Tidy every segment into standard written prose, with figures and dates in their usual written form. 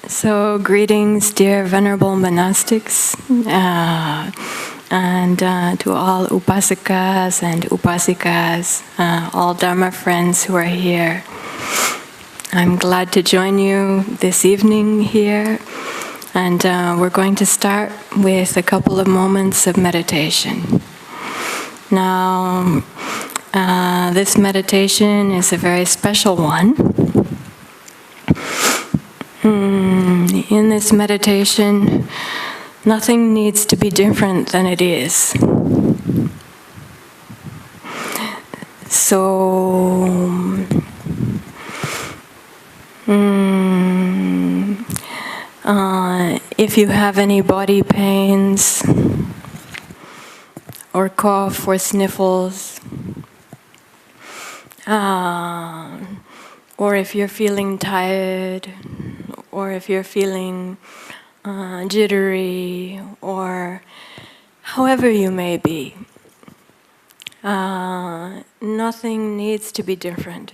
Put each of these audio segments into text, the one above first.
So, greetings, dear venerable monastics, and to all upasikas and upasikas, all Dharma friends who are here. I'm glad to join you this evening here, and we're going to start with a couple of moments of meditation. Now, this meditation is a very special one. In this meditation, nothing needs to be different than it is. So, if you have any body pains, or cough or sniffles, or if you're feeling tired, or if you're feeling jittery, or however you may be, nothing needs to be different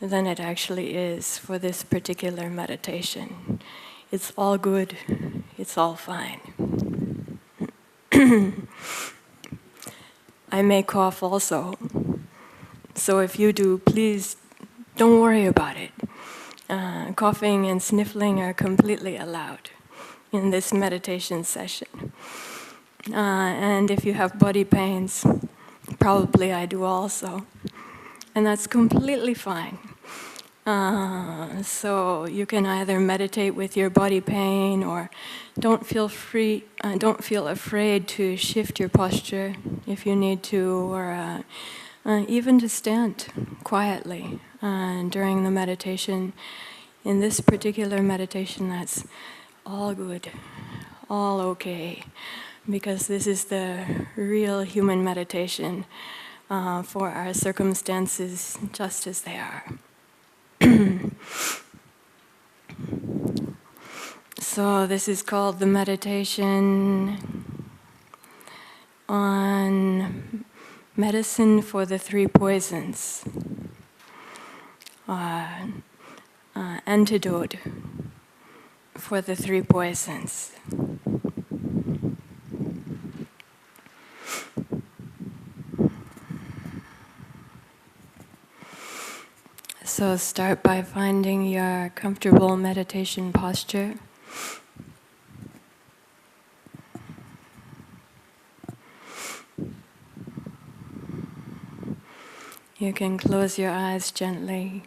than it actually is for this particular meditation. It's all good, it's all fine. I may cough also, so if you do, please don't worry about it. Coughing and sniffling are completely allowed in this meditation session. And if you have body pains, probably I do also. And that's completely fine. So you can either meditate with your body pain, or don't feel afraid to shift your posture if you need to, or even to stand quietly during the meditation. In this particular meditation, that's all good, all okay, because this is the real human meditation for our circumstances just as they are. So this is called the meditation on medicine for the three poisons, antidote for the three poisons. So start by finding your comfortable meditation posture. You can close your eyes gently.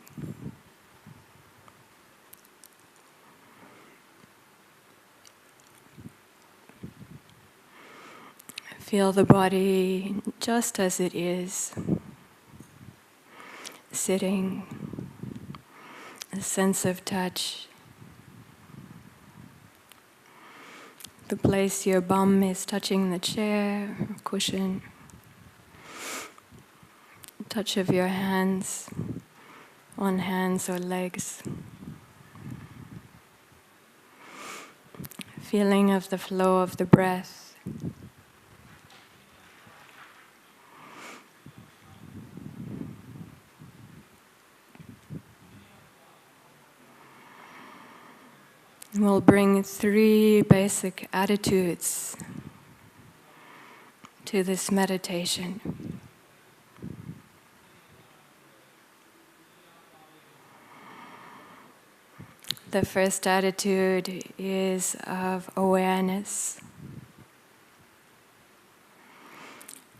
Feel the body just as it is, sitting, a sense of touch, the place your bum is touching the chair or cushion, touch of your hands on hands or legs, feeling of the flow of the breath. We'll bring three basic attitudes to this meditation. The first attitude is of awareness.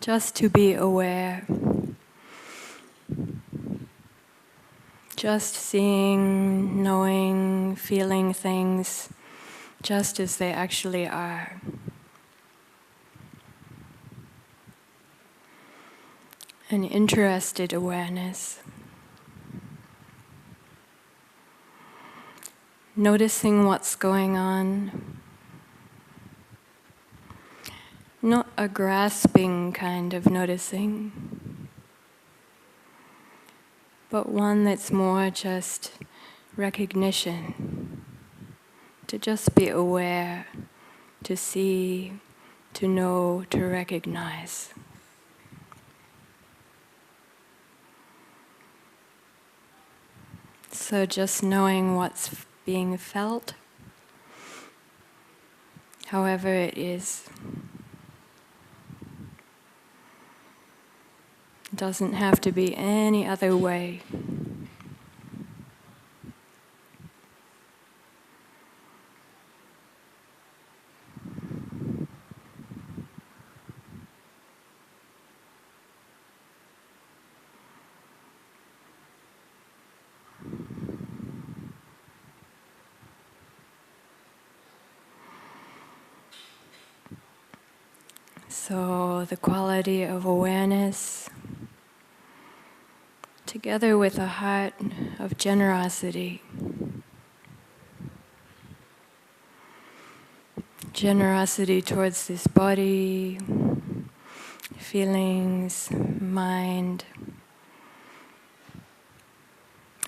Just to be aware. Just seeing, knowing, feeling things just as they actually are. An interested awareness. Noticing what's going on. Not a grasping kind of noticing, but one that's more just recognition, to just be aware, to see, to know, to recognize. So just knowing what's being felt however it is. It doesn't have to be any other way. So the quality of awareness, together with a heart of generosity. Generosity towards this body, feelings, mind,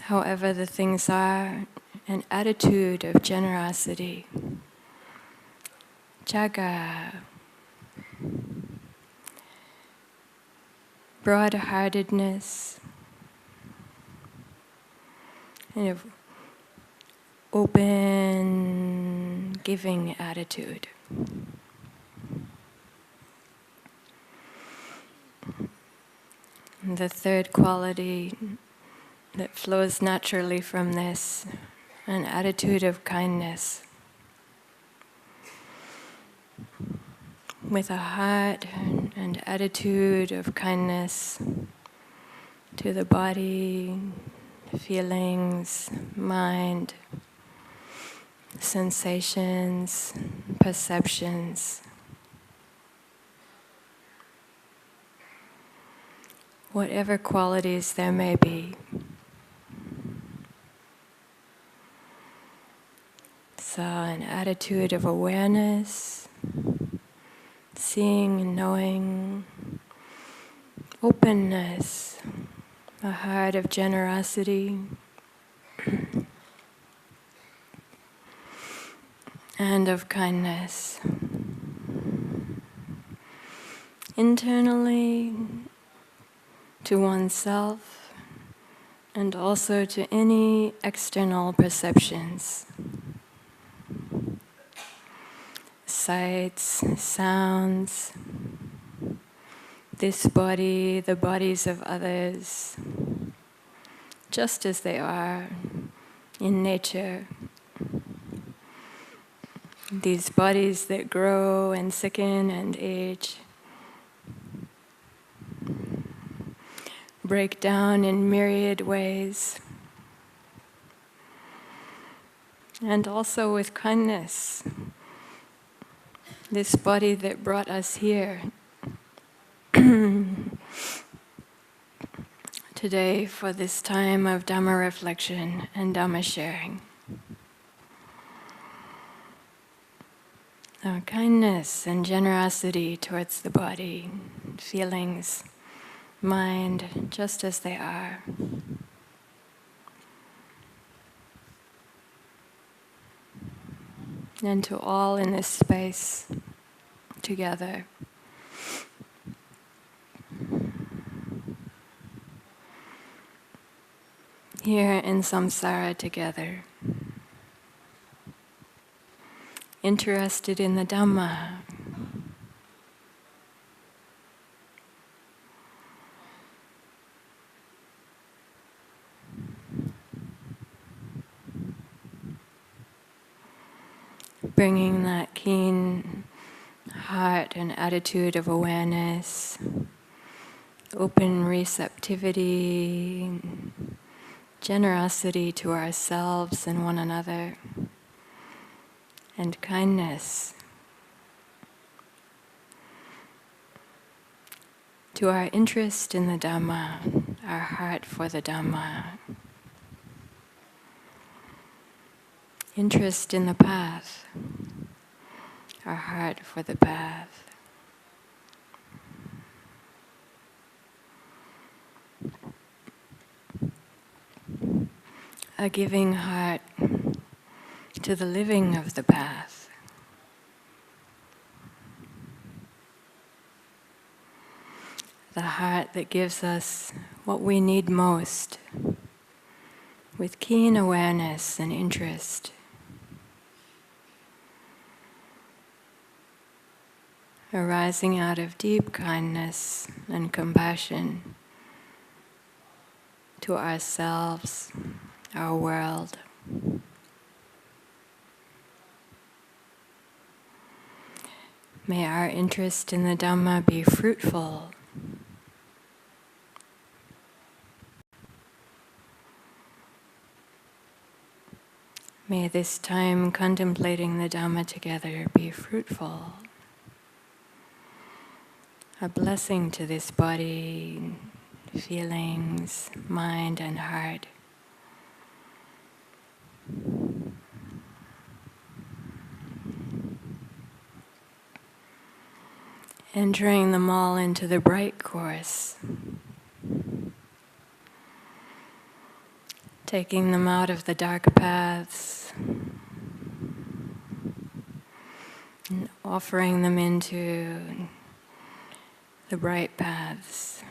however the things are, an attitude of generosity. Jaga. Broad-heartedness, kind of open, giving attitude. And the third quality that flows naturally from this, an attitude of kindness. With a heart and attitude of kindness to the body, feelings, mind, sensations, perceptions. Whatever qualities there may be. So an attitude of awareness, seeing and knowing, openness, a heart of generosity, and of kindness. Internally, to oneself, and also to any external perceptions. Sights, sounds, this body, the bodies of others, just as they are in nature. These bodies that grow and sicken and age, break down in myriad ways, and also with kindness. This body that brought us here today for this time of Dhamma reflection and Dhamma sharing. So kindness and generosity towards the body, feelings, mind, just as they are. And to all in this space together. Here in Samsara together. Interested in the Dhamma. Bringing that keen heart and attitude of awareness, open receptivity, generosity to ourselves and one another, and kindness to our interest in the Dhamma, our heart for the Dhamma, interest in the path, our heart for the path. A giving heart to the living of the path. The heart that gives us what we need most, with keen awareness and interest. arising out of deep kindness and compassion to ourselves, our world. May our interest in the Dhamma be fruitful. May this time contemplating the Dhamma together be fruitful. A blessing to this body, feelings, mind and heart. Entering them all into the bright course. Taking them out of the dark paths. And offering them into the bright paths,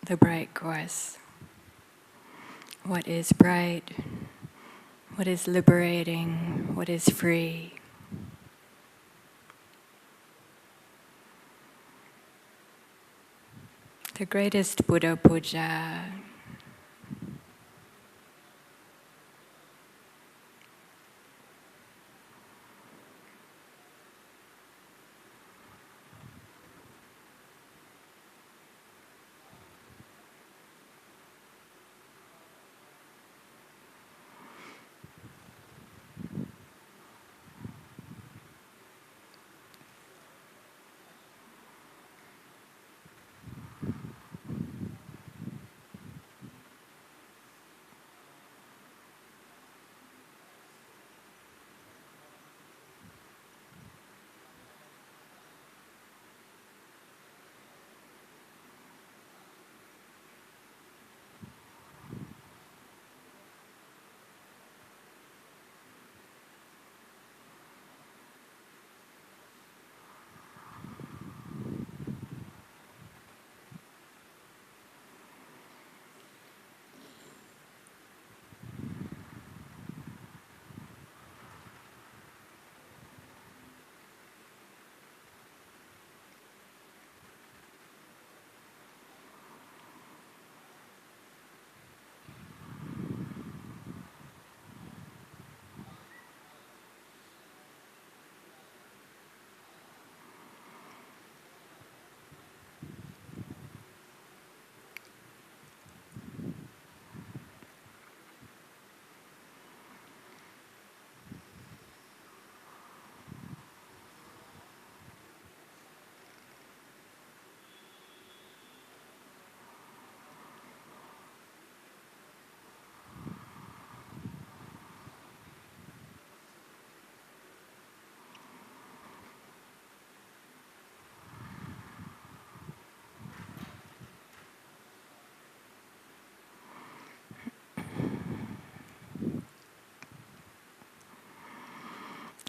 the bright course. What is bright? What is liberating? What is free? The greatest Buddha Puja.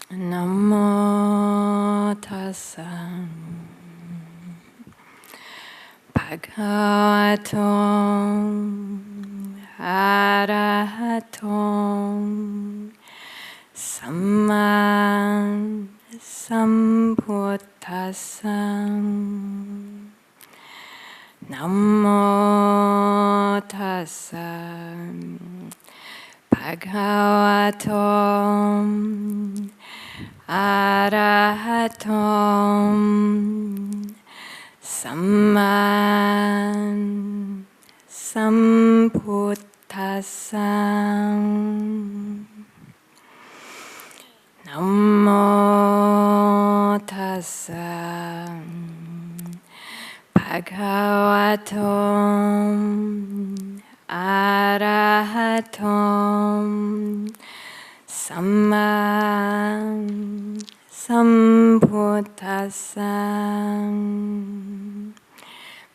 Namo tassa bhagavato arahato samma sambuddhassa. Namo tassa bhagavato arahato samma sambuddhassa. Namo tassa bhagavato arahato samma sambuddhassa.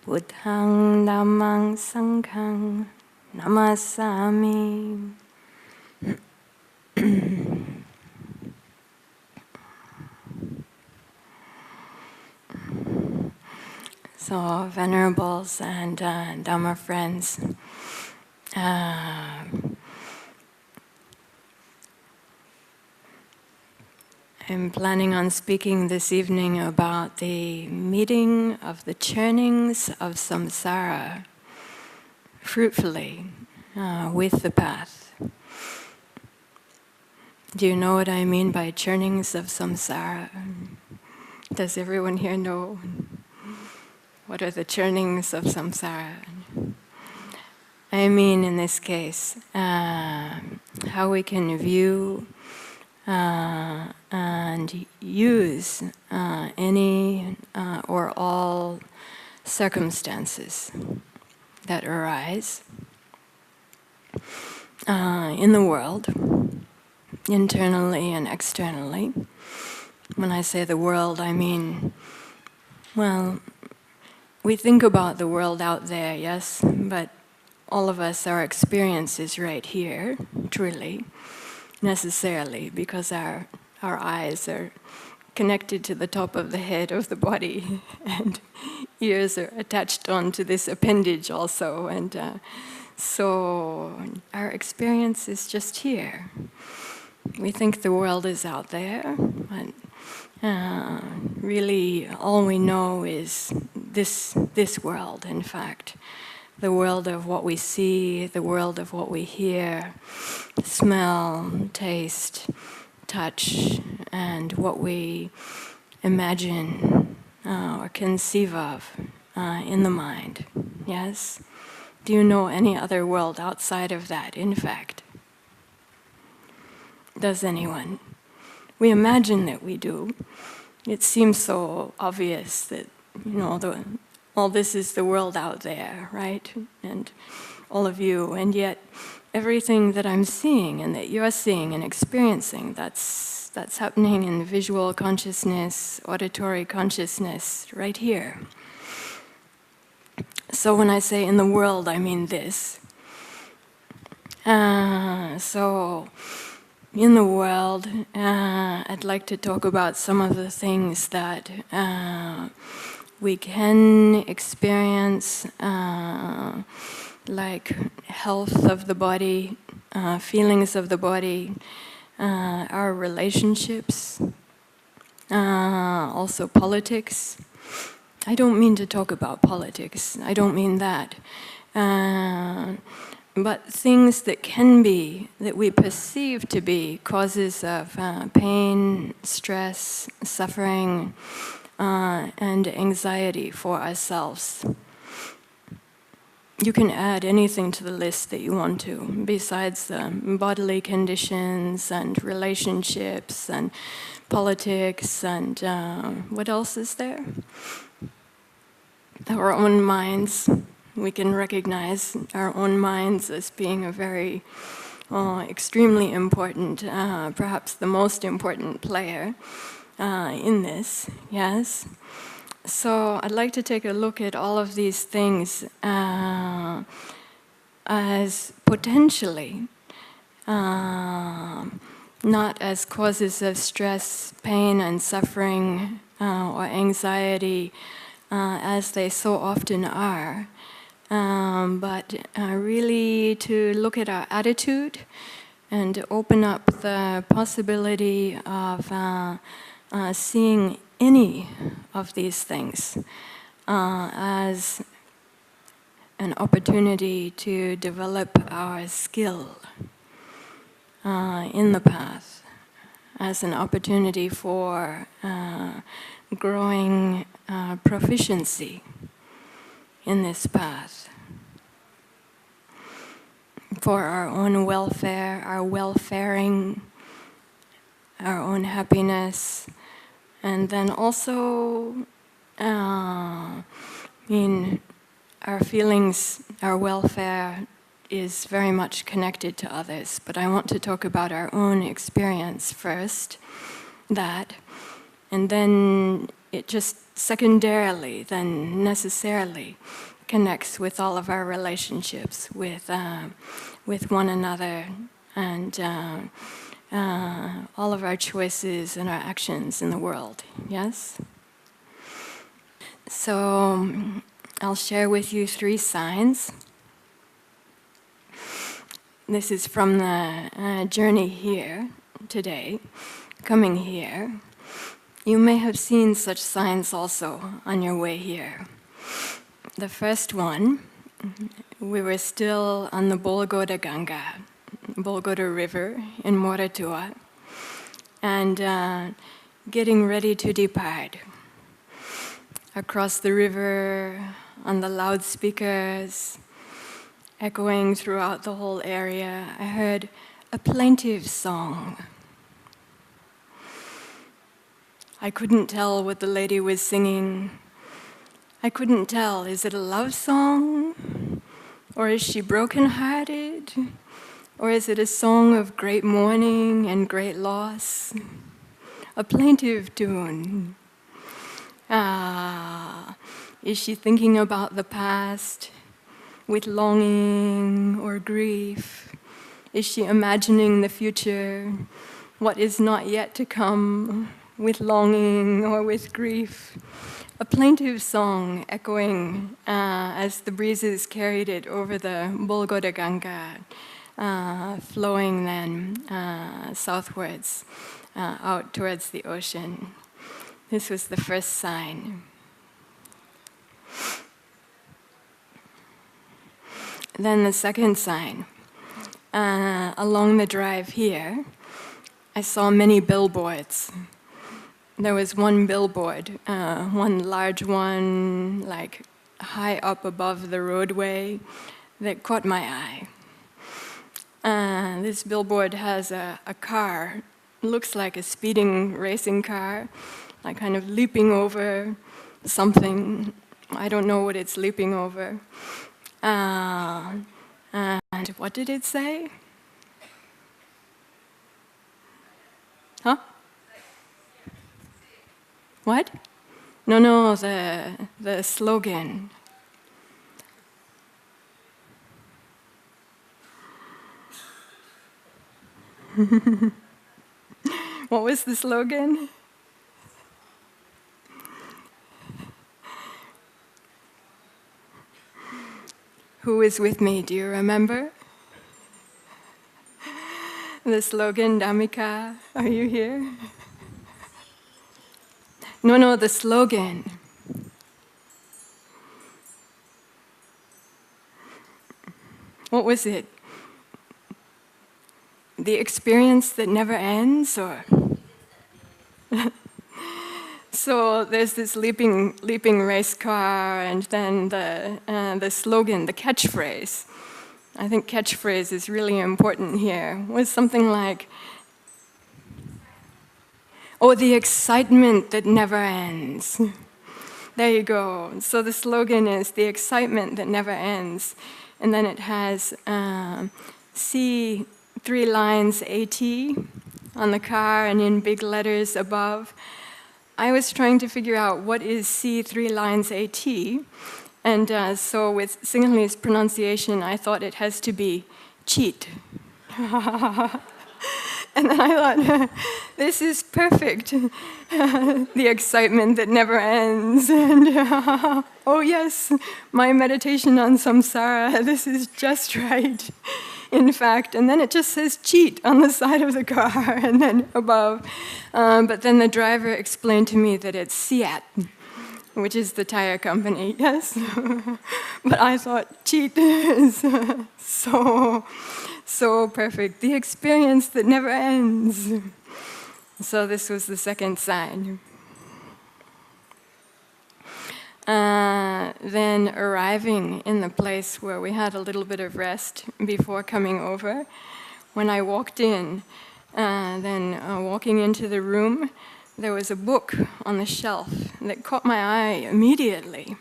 Buddhaṃ Dhammaṃ Sanghaṃ namasami. So, venerables and Dhamma friends, I'm planning on speaking this evening about the meeting of the churnings of samsara, fruitfully, with the path. Do you know what I mean by churnings of samsara? Does everyone here know what are the churnings of samsara? I mean, in this case, how we can view and use any or all circumstances that arise in the world, internally and externally. When I say the world, I mean, well, we think about the world out there, yes, but all of us, our experience is right here, truly, necessarily, because our eyes are connected to the top of the head of the body, and ears are attached onto this appendage also, and so our experience is just here. We think the world is out there, but really all we know is this world, in fact. The world of what we see, the world of what we hear, smell, taste, touch, and what we imagine or conceive of in the mind. Yes? Do you know any other world outside of that, in fact? Does anyone? We imagine that we do. It seems so obvious that, you know, all this is the world out there, right? And all of you, and yet everything that I'm seeing and that you're seeing and experiencing, that's happening in visual consciousness, auditory consciousness, right here. So when I say in the world, I mean this. So in the world, I'd like to talk about some of the things that we can experience, like health of the body, feelings of the body, our relationships, also politics. I don't mean to talk about politics, I don't mean that. But things that can be, that we perceive to be causes of pain, stress, suffering, and anxiety for ourselves. You can add anything to the list that you want to, besides bodily conditions and relationships and politics and what else is there? Our own minds. We can recognize our own minds as being a very extremely important, perhaps the most important player in this, yes? So I'd like to take a look at all of these things as potentially not as causes of stress, pain, and suffering or anxiety as they so often are, but really to look at our attitude and open up the possibility of seeing any of these things as an opportunity to develop our skill in the path, as an opportunity for growing proficiency in this path, for our own welfare, our welfaring, our own happiness, and then also in our feelings, our welfare is very much connected to others, but I want to talk about our own experience first, that, and then it just secondarily, then necessarily connects with all of our relationships with one another and all of our choices and our actions in the world, yes? So I'll share with you 3 signs. This is from the journey here today, coming here, you may have seen such signs also on your way here. The first one, we were still on the Bolgoda River in Moratuwa, and getting ready to depart. Across the river, on the loudspeakers, echoing throughout the whole area, I heard a plaintive song. I couldn't tell what the lady was singing. I couldn't tell, is it a love song? Or is she broken-hearted? Or is it a song of great mourning and great loss? A plaintive tune. Is she thinking about the past with longing or grief? Is she imagining the future, what is not yet to come, with longing or with grief? A plaintive song echoing as the breezes carried it over the Bolgoda Ganga, flowing then southwards, out towards the ocean. This was the first sign. Then the second sign. Along the drive here, I saw many billboards. There was one billboard, one large one, like high up above the roadway, that caught my eye. This billboard has a car, looks like a speeding racing car, like kind of leaping over something. I don't know what it's leaping over. And what did it say? Huh? What? No, the slogan. What was the slogan? Who is with me? Do you remember? The slogan, Dhammika, are you here? No, the slogan. What was it? The experience that never ends, or? So there's this leaping race car, and then the slogan, the catchphrase. I think catchphrase is really important here. Was something like, "Oh, the excitement that never ends." There you go. So the slogan is the excitement that never ends, and then it has C 3 lines AT on the car and in big letters above. I was trying to figure out what is C 3 lines AT, and so with Sinhalese pronunciation, I thought it has to be cheat. And then I thought, this is perfect. The excitement that never ends. And oh yes, my meditation on Samsara, this is just right. In fact, and then it just says cheat on the side of the car and then above. But then the driver explained to me that it's Seat, which is the tire company, yes? But I thought cheat is so perfect. The experience that never ends. So this was the second sign. Then arriving in the place where we had a little bit of rest before coming over, when I walked in, walking into the room, there was a book on the shelf that caught my eye immediately.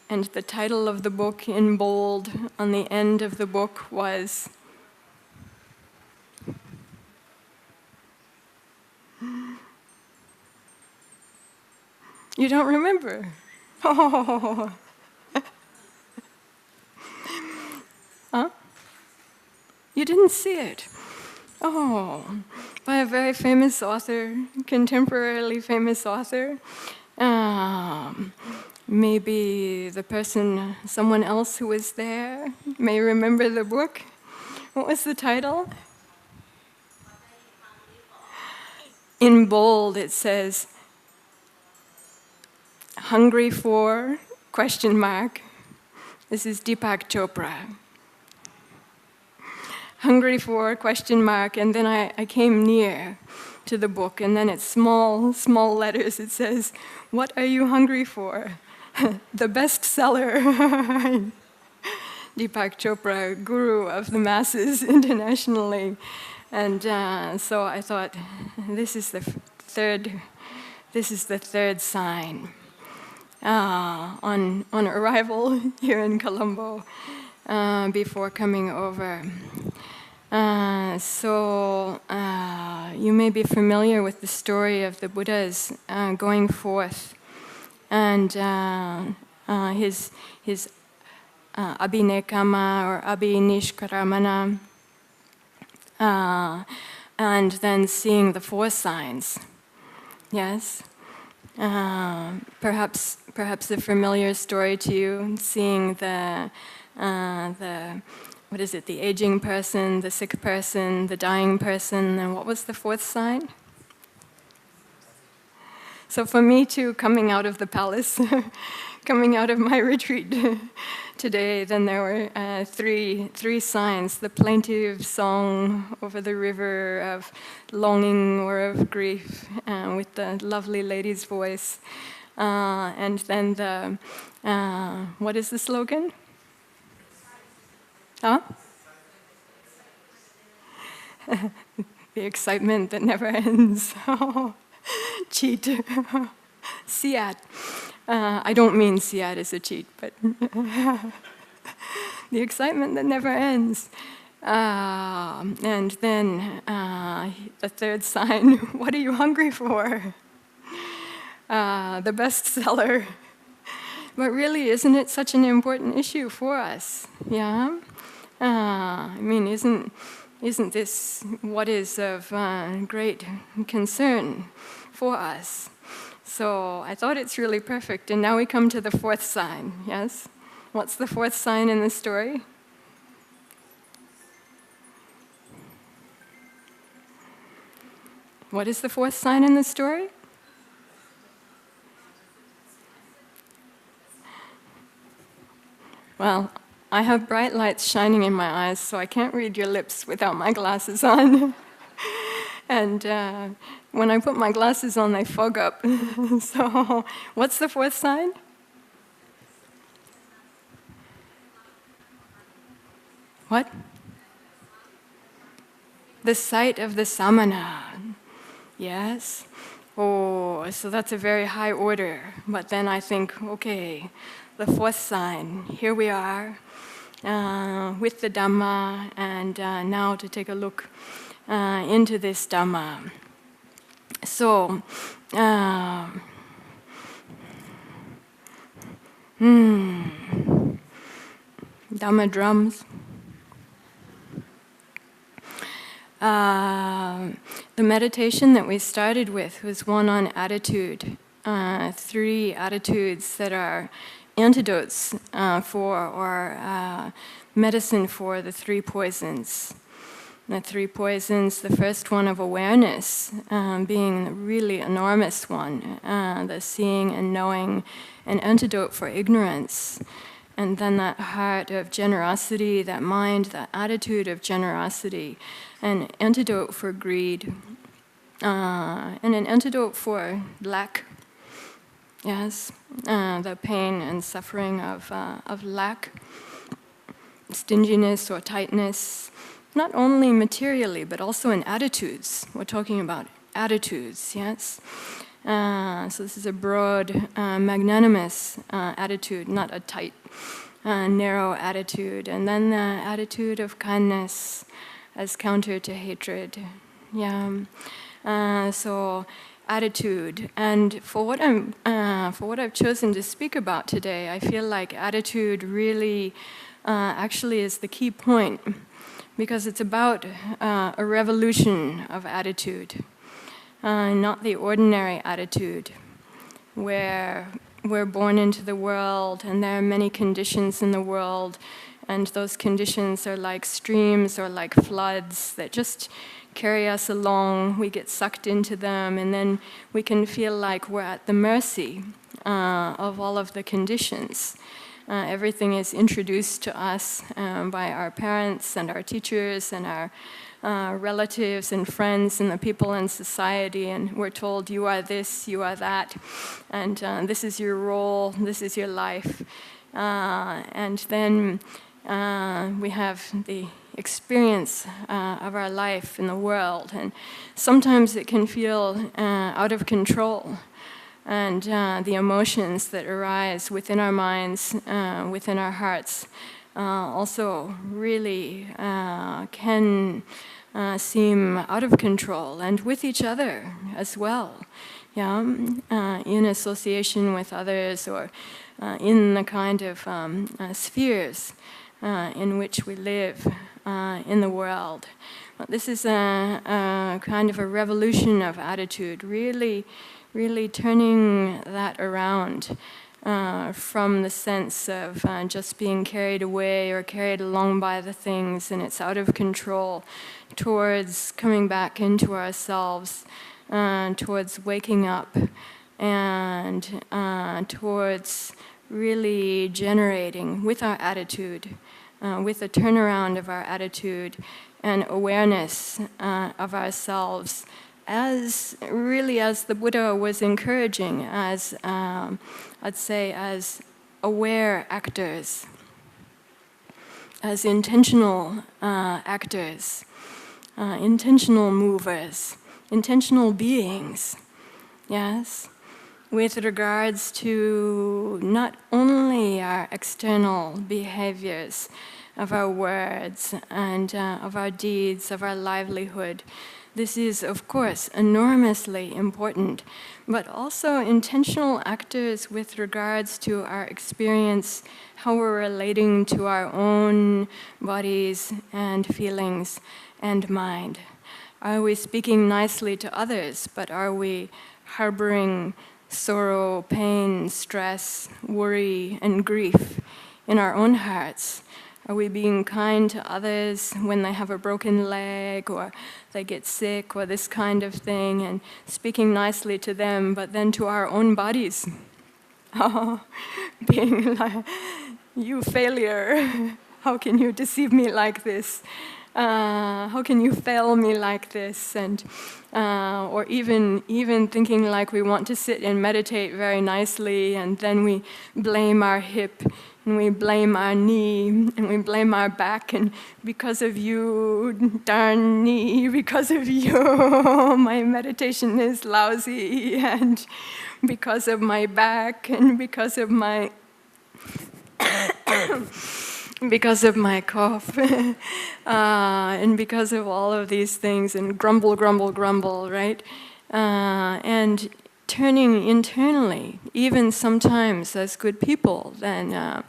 And the title of the book in bold on the end of the book was You don't remember? Oh. Huh? You didn't see it? Oh, by a very famous author, contemporarily famous author. Maybe the person, someone else who was there, may remember the book. What was the title? in bold it says, hungry for, ? This is Deepak Chopra. Hungry for, ? And then I came near to the book, and then it's small letters. It says, what are you hungry for? The bestseller. Deepak Chopra, guru of the masses internationally. And so I thought, this is the third sign. On arrival here in Colombo, before coming over. So you may be familiar with the story of the Buddha's going forth, and his abhinekama or abhinishkaramana, and then seeing the four signs. Yes, perhaps a familiar story to you, seeing the what is it? The aging person, the sick person, the dying person, and what was the fourth sign? So for me too, coming out of the palace, coming out of my retreat today, then there were three signs: the plaintive song over the river of longing or of grief, with the lovely lady's voice, and then the what is the slogan? Huh? The excitement that never ends. Cheat. Siat. I don't mean siat as a cheat, but the excitement that never ends. And then the third sign, what are you hungry for? The bestseller. But really, isn't it such an important issue for us? Yeah? I mean, isn't this what is of great concern for us? So I thought it's really perfect. And now we come to the fourth sign, yes? What's the fourth sign in the story? What is the fourth sign in the story? Well, I have bright lights shining in my eyes, so I can't read your lips without my glasses on. And when I put my glasses on, they fog up. So, what's the fourth sign? What? The sight of the samana. Yes? Oh, so that's a very high order. But then I think, okay, the fourth sign, here we are with the Dhamma, and now to take a look into this Dhamma. So, Dhamma drums. The meditation that we started with was one on attitude, 3 attitudes that are antidotes for or medicine for the 3 poisons. The 3 poisons, the first one of awareness being the really enormous one, the seeing and knowing, an antidote for ignorance. And then that heart of generosity, that mind, that attitude of generosity, an antidote for greed, and an antidote for lack. Yes, the pain and suffering of lack, stinginess or tightness, not only materially, but also in attitudes. We're talking about attitudes, yes? So this is a broad, magnanimous attitude, not a tight, narrow attitude. And then the attitude of kindness as counter to hatred. Yeah. So attitude. And for what I've chosen to speak about today, I feel like attitude really actually is the key point, because it's about a revolution of attitude, not the ordinary attitude where we're born into the world and there are many conditions in the world And those conditions are like streams or like floods that just carry us along. We get sucked into them, and then we can feel like we're at the mercy of all of the conditions. Everything is introduced to us by our parents and our teachers and our relatives and friends and the people in society, and we're told you are this, you are that, and this is your role, this is your life. And then we have the experience of our life in the world, and sometimes it can feel out of control. And the emotions that arise within our minds, within our hearts, also really can seem out of control, and with each other as well. Yeah, in association with others, or in the kind of spheres in which we live in the world. This is a kind of a revolution of attitude, really turning that around from the sense of just being carried away or carried along by the things and it's out of control, towards coming back into ourselves, towards waking up, and towards really generating with our attitude, with a turnaround of our attitude and awareness of ourselves, as the Buddha was encouraging, as I'd say, as aware actors, as intentional actors, intentional movers, intentional beings, yes, with regards to not only our external behaviors, of our words and of our deeds, of our livelihood. This is, of course, enormously important, but also intentional actors with regards to our experience, how we're relating to our own bodies and feelings and mind. Are we speaking nicely to others, but are we harboring sorrow, pain, stress, worry, and grief in our own hearts? Are we being kind to others when they have a broken leg or they get sick or this kind of thing, and speaking nicely to them, but then to our own bodies? Being like, you failure, how can you deceive me like this? How can you fail me like this? And or even thinking like we want to sit and meditate very nicely, and then we blame our hip, and we blame our knee, and we blame our back, and because of you, darn knee, because of you, my meditation is lousy, and because of my back, and because of my because of my cough, and because of all of these things, and grumble, right? And turning internally, even sometimes as good people, then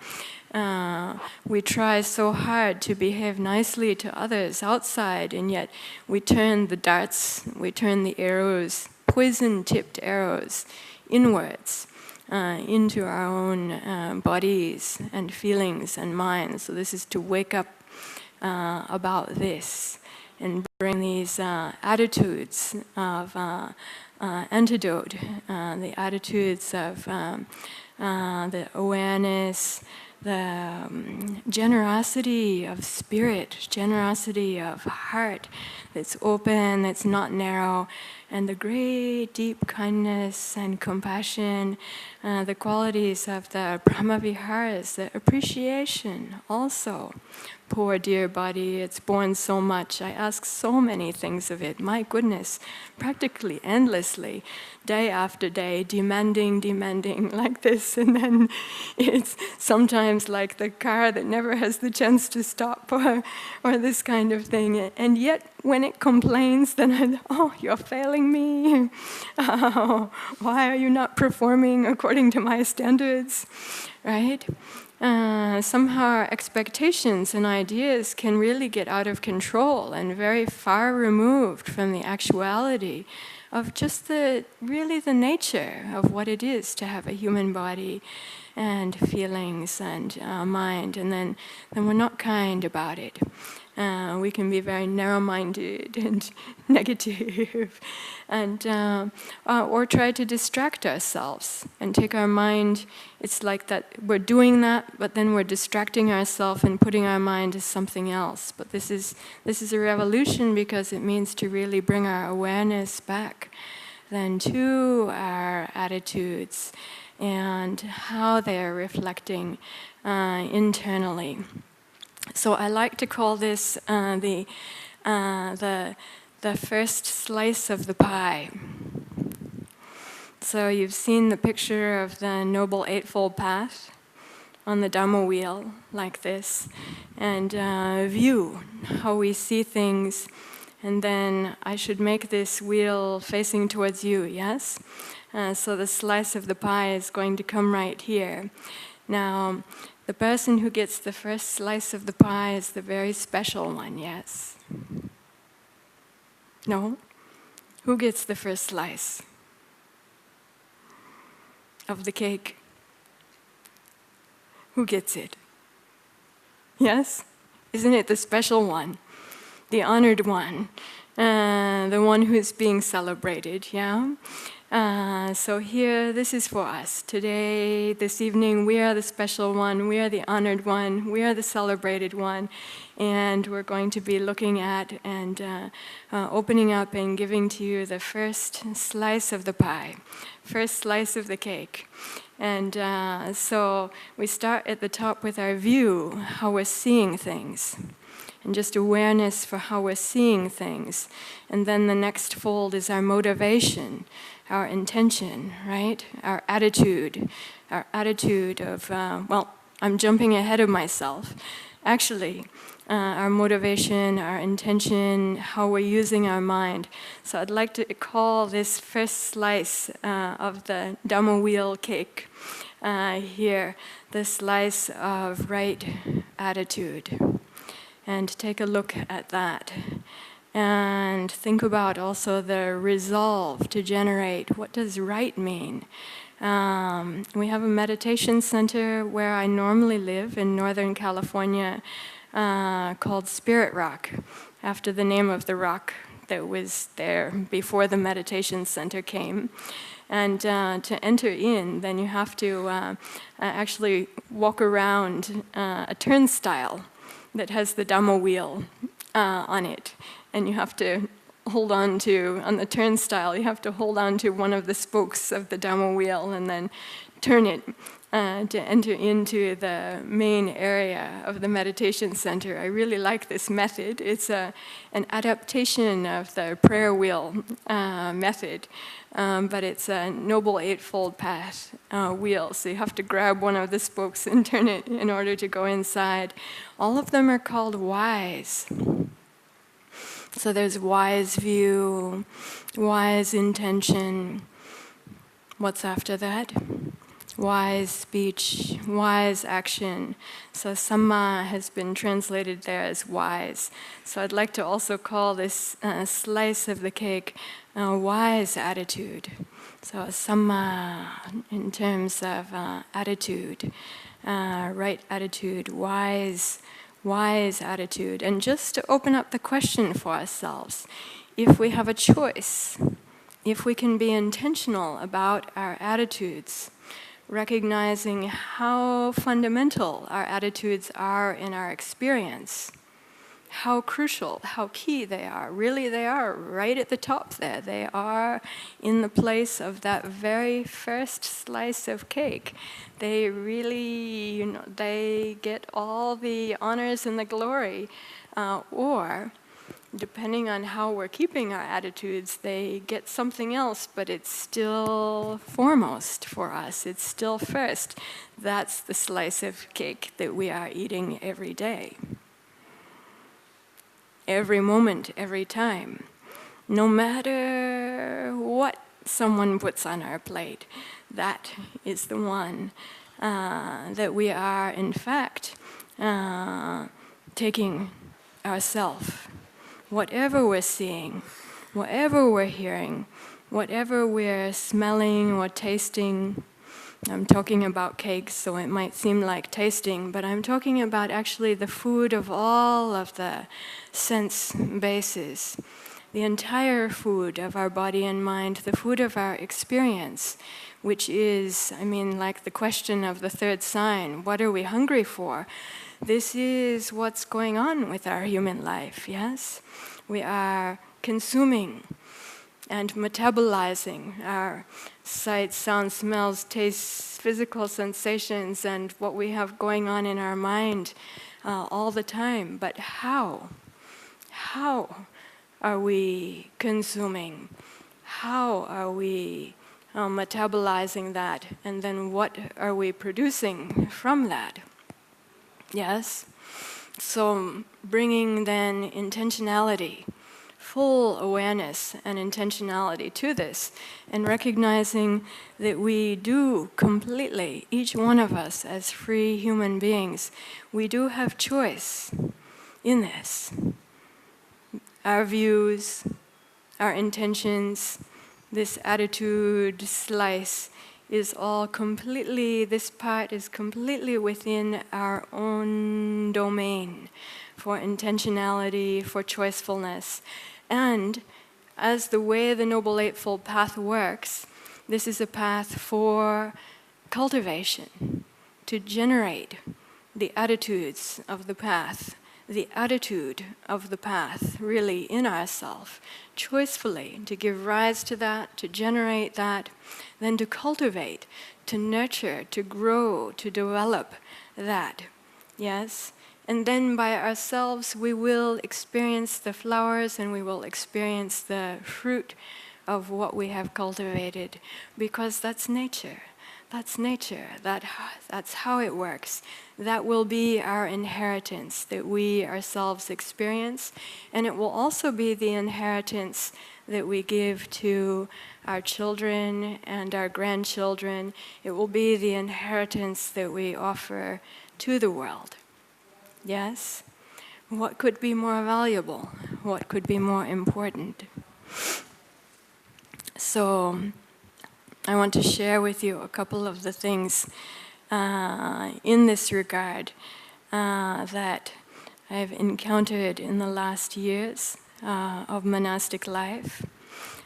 we try so hard to behave nicely to others outside, and yet we turn the darts, we turn the arrows, poison-tipped arrows, inwards. Into our own bodies and feelings and minds. So this is to wake up about this and bring these attitudes of antidote, the attitudes of the awareness, the generosity of spirit, generosity of heart that's open, that's not narrow, and the great deep kindness and compassion, the qualities of the Brahmaviharas, the appreciation also. Poor dear body, it's borne so much. I ask so many things of it. My goodness, practically endlessly, day after day, demanding like this. And then it's sometimes like the car that never has the chance to stop, or this kind of thing. And yet, when it complains, then you're failing me. Why are you not performing according to my standards? Right? Somehow our expectations and ideas can really get out of control and very far removed from the actuality of just the nature of what it is to have a human body, and feelings and mind, and then we're not kind about it. We can be very narrow-minded and negative, and or try to distract ourselves and take our mind. It's like that we're doing that, but then we're distracting ourselves and putting our mind to something else. But this is a revolution, because it means to really bring our awareness back then to our attitudes and how they are reflecting internally. So I like to call this the first slice of the pie. So you've seen the picture of the Noble Eightfold Path on the Dhamma wheel, like this, and view how we see things. And then I should make this wheel facing towards you, yes? So the slice of the pie is going to come right here. Now, the person who gets the first slice of the pie is the very special one, yes? No? Who gets the first slice of the cake? Who gets it? Yes? Isn't it the special one? The honored one? The one who's being celebrated, yeah? So here, this is for us. Today, this evening, we are the special one, we are the honored one, we are the celebrated one, and we're going to be looking at and opening up and giving to you the first slice of the pie, first slice of the cake. And so we start at the top with our view, how we're seeing things, and just awareness for how we're seeing things. And then the next fold is our motivation, our intention, right? Our attitude of, well, I'm jumping ahead of myself. Actually, our motivation, our intention, how we're using our mind. So I'd like to call this first slice of the Dhamma wheel cake here, the slice of right attitude. And take a look at that. And think about also the resolve to generate. What does right mean? We have a meditation center where I normally live in Northern California called Spirit Rock, after the name of the rock that was there before the meditation center came. And to enter in, then you have to actually walk around a turnstile that has the Dhamma wheel on it. And you have to hold on to, on the turnstile, you have to hold on to one of the spokes of the Dhamma wheel and then turn it to enter into the main area of the meditation center. I really like this method. It's an adaptation of the prayer wheel method, but it's a Noble Eightfold Path wheel. So you have to grab one of the spokes and turn it in order to go inside. All of them are called wise. So there's wise view, wise intention. What's after that? Wise speech, wise action. So Samma has been translated there as wise. So I'd like to also call this slice of the cake wise attitude. So Samma in terms of attitude, right attitude, wise attitude. And just to open up the question for ourselves, if we have a choice, if we can be intentional about our attitudes, recognizing how fundamental our attitudes are in our experience, how crucial, how key they are. Really, they are right at the top there. They are in the place of that very first slice of cake. They really, they get all the honors and the glory. Or, depending on how we're keeping our attitudes, they get something else, but it's still foremost for us. It's still first. That's the slice of cake that we are eating every day. Every moment, every time. No matter what someone puts on our plate, that is the one that we are, in fact, taking ourself. Whatever we're seeing, whatever we're hearing, whatever we're smelling or tasting, I'm talking about cakes, so it might seem like tasting, but I'm talking about actually the food of all of the sense bases, the entire food of our body and mind, the food of our experience, which is, like the question of the third sign, what are we hungry for? This is what's going on with our human life, yes? We are consuming and metabolizing our sights, sounds, smells, tastes, physical sensations, and what we have going on in our mind all the time. But how? How are we consuming? How are we metabolizing that? And then what are we producing from that? Yes? So bringing then intentionality, full awareness and intentionality to this, and recognizing that we do completely, each one of us as free human beings, we do have choice in this. Our views, our intentions, this attitude slice is all completely, this part is completely within our own domain for intentionality, for choicefulness. And as the way the Noble Eightfold Path works, this is a path for cultivation, to generate the attitudes of the path, the attitude of the path really in ourself, choicefully, to give rise to that, to generate that, then to cultivate, to nurture, to grow, to develop that, yes? And then by ourselves we will experience the flowers and we will experience the fruit of what we have cultivated, because that's nature. That's nature. That's how it works. That will be our inheritance that we ourselves experience, and it will also be the inheritance that we give to our children and our grandchildren. It will be the inheritance that we offer to the world. Yes? What could be more valuable? What could be more important? So, I want to share with you a couple of the things in this regard that I've encountered in the last years of monastic life.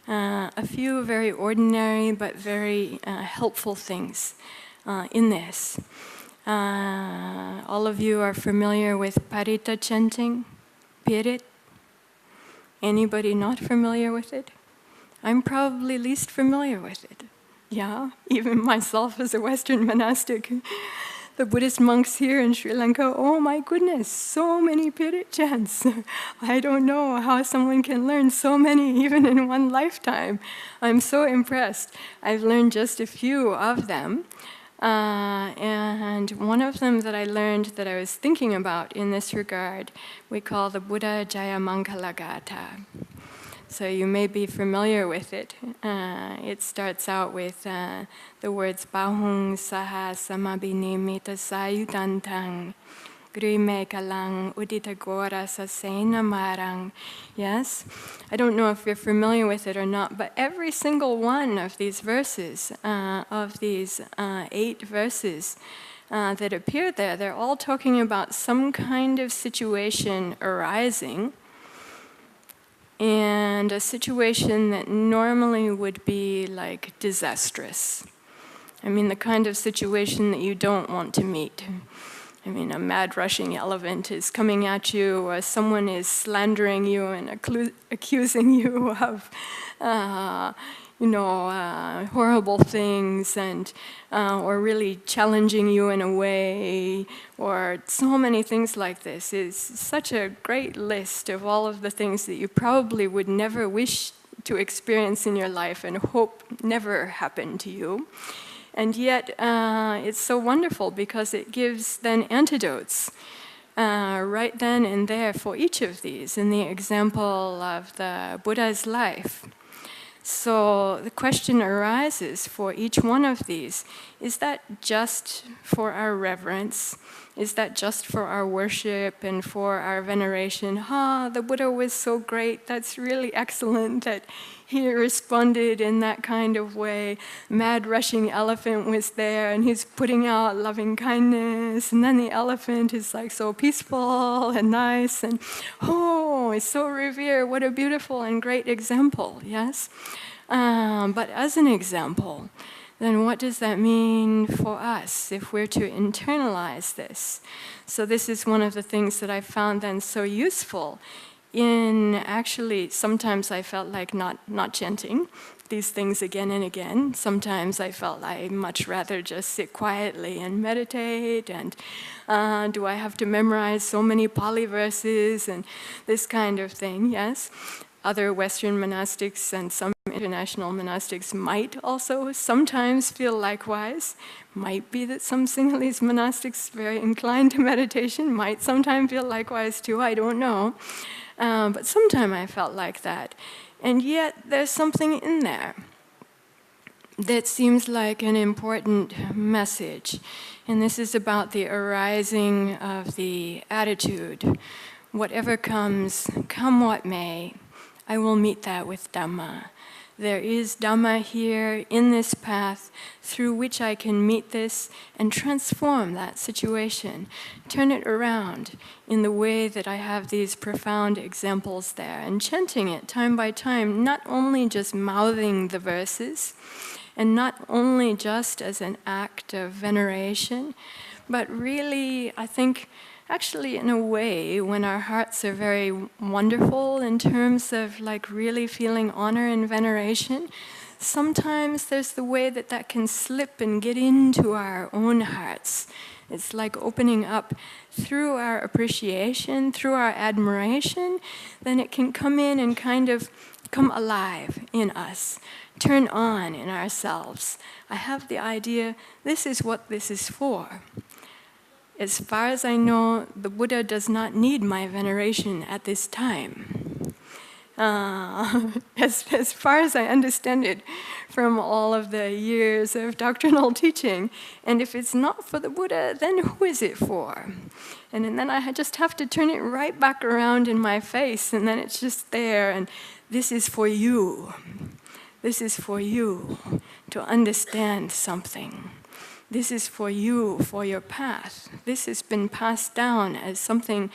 A few very ordinary but very helpful things in this. All of you are familiar with Parita chanting, Pirit? Anybody not familiar with it? I'm probably least familiar with it. Yeah, even myself as a Western monastic. The Buddhist monks here in Sri Lanka, oh my goodness, so many Pirit chants. I don't know how someone can learn so many even in one lifetime. I'm so impressed. I've learned just a few of them. And one of them that I learned that I was thinking about in this regard, we call the Buddha Jaya Mangala Gatha. So you may be familiar with it. It starts out with the words Bahung Saha Samabhinimita Sayutantang Grime Kalang Udita Gora Sasena Marang. Yes? I don't know if you're familiar with it or not, but every single one of these verses, of these 8 verses that appear there, they're all talking about some kind of situation arising, and a situation that normally would be like disastrous. The kind of situation that you don't want to meet. A mad rushing elephant is coming at you, or someone is slandering you and accusing you of horrible things, and or really challenging you in a way, or so many things like this. Is such a great list of all of the things that you probably would never wish to experience in your life and hope never happen to you. And yet it's so wonderful because it gives then antidotes right then and there for each of these. In the example of the Buddha's life, So the question arises for each one of these, is that just for our reverence? Is that just for our worship and for our veneration? The Buddha was so great, that's really excellent that he responded in that kind of way. Mad rushing elephant was there and he's putting out loving kindness, and then the elephant is like so peaceful and nice and it's so revered, what a beautiful and great example, yes? But as an example, then what does that mean for us if we're to internalize this? So this is one of the things that I found then so useful in actually, sometimes I felt like not chanting these things again and again. Sometimes I felt I'd much rather just sit quietly and meditate, and do I have to memorize so many Pali verses and this kind of thing, yes? Other Western monastics and some international monastics might also sometimes feel likewise. Might be that some Sinhalese monastics very inclined to meditation might sometimes feel likewise too, I don't know. But sometimes I felt like that. And yet there's something in there that seems like an important message. And this is about the arising of the attitude. Whatever comes, come what may, I will meet that with Dhamma. There is Dhamma here in this path through which I can meet this and transform that situation, turn it around in the way that I have these profound examples there, and chanting it time by time, not only just mouthing the verses, and not only just as an act of veneration, but really, I think, actually, in a way, when our hearts are very wonderful in terms of like really feeling honor and veneration, sometimes there's the way that that can slip and get into our own hearts. It's like opening up through our appreciation, through our admiration, then it can come in and kind of come alive in us, turn on in ourselves. I have the idea, this is what this is for. As far as I know, the Buddha does not need my veneration at this time. As far as I understand it from all of the years of doctrinal teaching, and if it's not for the Buddha, then who is it for? And then I just have to turn it right back around in my face, and then it's just there, and this is for you. This is for you to understand something. This is for you, for your path. This has been passed down as something,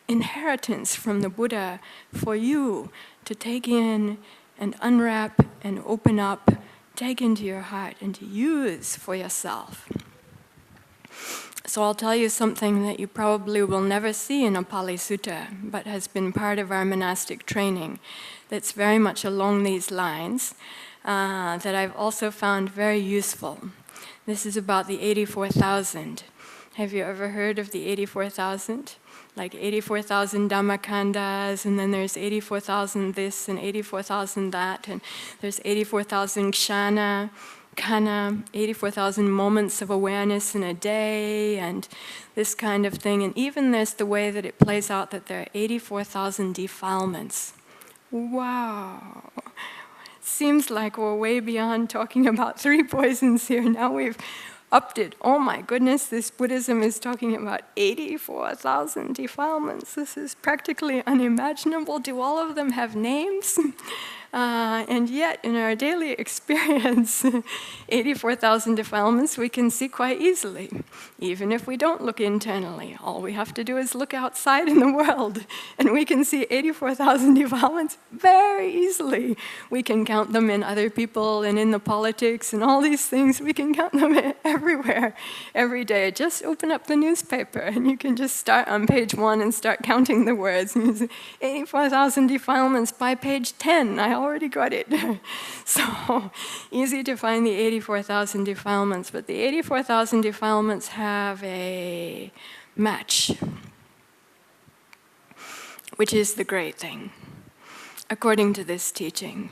inheritance from the Buddha, for you to take in and unwrap and open up, take into your heart and to use for yourself. So I'll tell you something that you probably will never see in a Pali Sutta, but has been part of our monastic training, that's very much along these lines, that I've also found very useful. This is about the 84,000. Have you ever heard of the 84,000? Like 84,000 Dhammakandas, and then there's 84,000 this and 84,000 that, and there's 84,000 kshana, 84,000 moments of awareness in a day, and this kind of thing. And even there's the way that it plays out that there are 84,000 defilements. Wow! Seems like we're way beyond talking about 3 poisons here. Now we've upped it. Oh my goodness, this Buddhism is talking about 84,000 defilements. This is practically unimaginable. Do all of them have names? And yet, in our daily experience, 84,000 defilements we can see quite easily, even if we don't look internally. All we have to do is look outside in the world, and we can see 84,000 defilements very easily. We can count them in other people and in the politics and all these things. We can count them everywhere, every day. Just open up the newspaper, and you can just start on page 1 and start counting the words. And you see 84,000 defilements by page 10. I already got it. So easy to find the 84,000 defilements, but the 84,000 defilements have a match, which is the great thing, according to this teaching.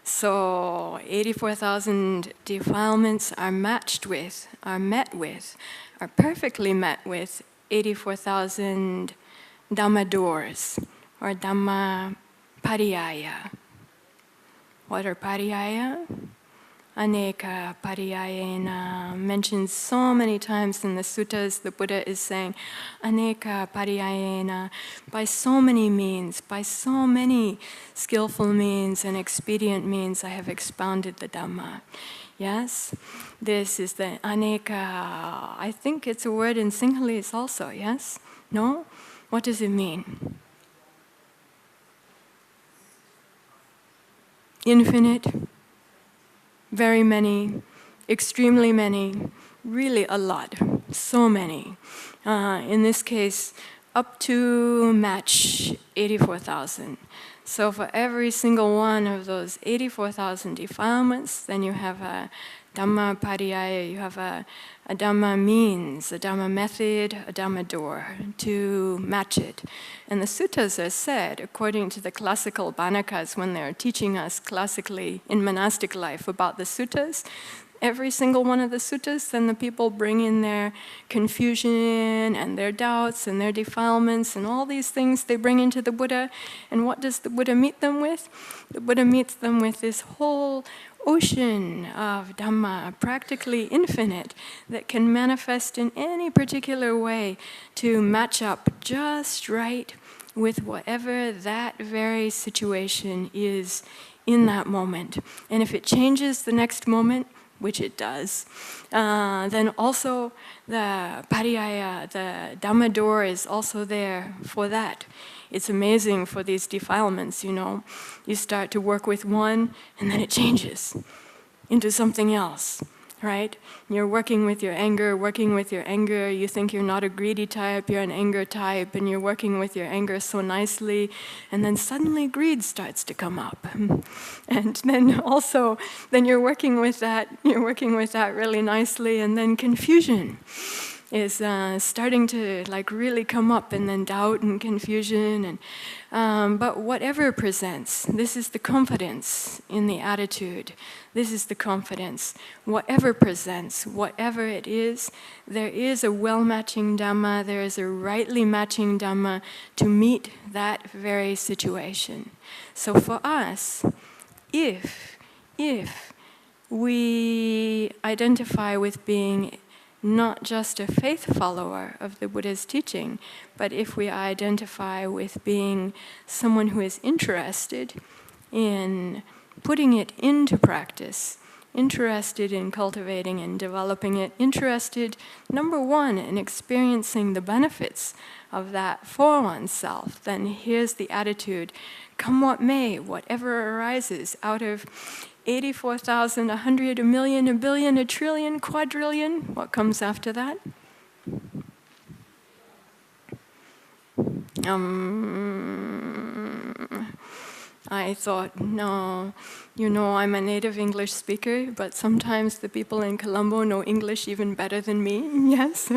So 84,000 defilements are matched with, are perfectly met with 84,000 Dhamma doors, or Dhamma pariyaya. What are pariyaya? Aneka pariyayena, mentioned so many times in the suttas. The Buddha is saying, Aneka pariyayena, by so many means, by so many skillful means and expedient means, I have expounded the Dhamma. Yes, this is the Aneka. I think it's a word in Sinhalese also, yes? No? What does it mean? Infinite, very many, extremely many, really a lot, so many. In this case, up to match 84,000. So for every single one of those 84,000 defilements, then you have a Dhamma pariyaya, you have a Dhamma means, a Dhamma method, a Dhamma door to match it. And the suttas are said, according to the classical Bhanakas, when they're teaching us classically in monastic life about the suttas, every single one of the suttas, then the people bring in their confusion and their doubts and their defilements and all these things they bring into the Buddha. And what does the Buddha meet them with? The Buddha meets them with this whole ocean of Dhamma, practically infinite, that can manifest in any particular way to match up just right with whatever that very situation is in that moment. And if it changes the next moment, which it does, then also the pariyaya, the Dhamma door is also there for that. It's amazing for these defilements, you know. You start to work with one, and then it changes into something else, right? You're working with your anger, you think you're not a greedy type, you're an anger type, and you're working with your anger so nicely, and then suddenly greed starts to come up. And then also, then you're working with that really nicely, and then confusion is starting to like really come up, and then doubt and confusion, and but whatever presents, this is the confidence in the attitude. This is the confidence. Whatever presents, whatever it is, there is a well-matching Dhamma, there is a rightly matching Dhamma to meet that very situation. So for us, if we identify with being not just a faith follower of the Buddha's teaching, but if we identify with being someone who is interested in putting it into practice, interested in cultivating and developing it, interested, number one, in experiencing the benefits of that for oneself, then here's the attitude: come what may, whatever arises out of 84,000, 100, a million, a billion, a trillion, quadrillion, what comes after that? I thought, no, you know, I'm a native English speaker, but sometimes the people in Colombo know English even better than me, yes?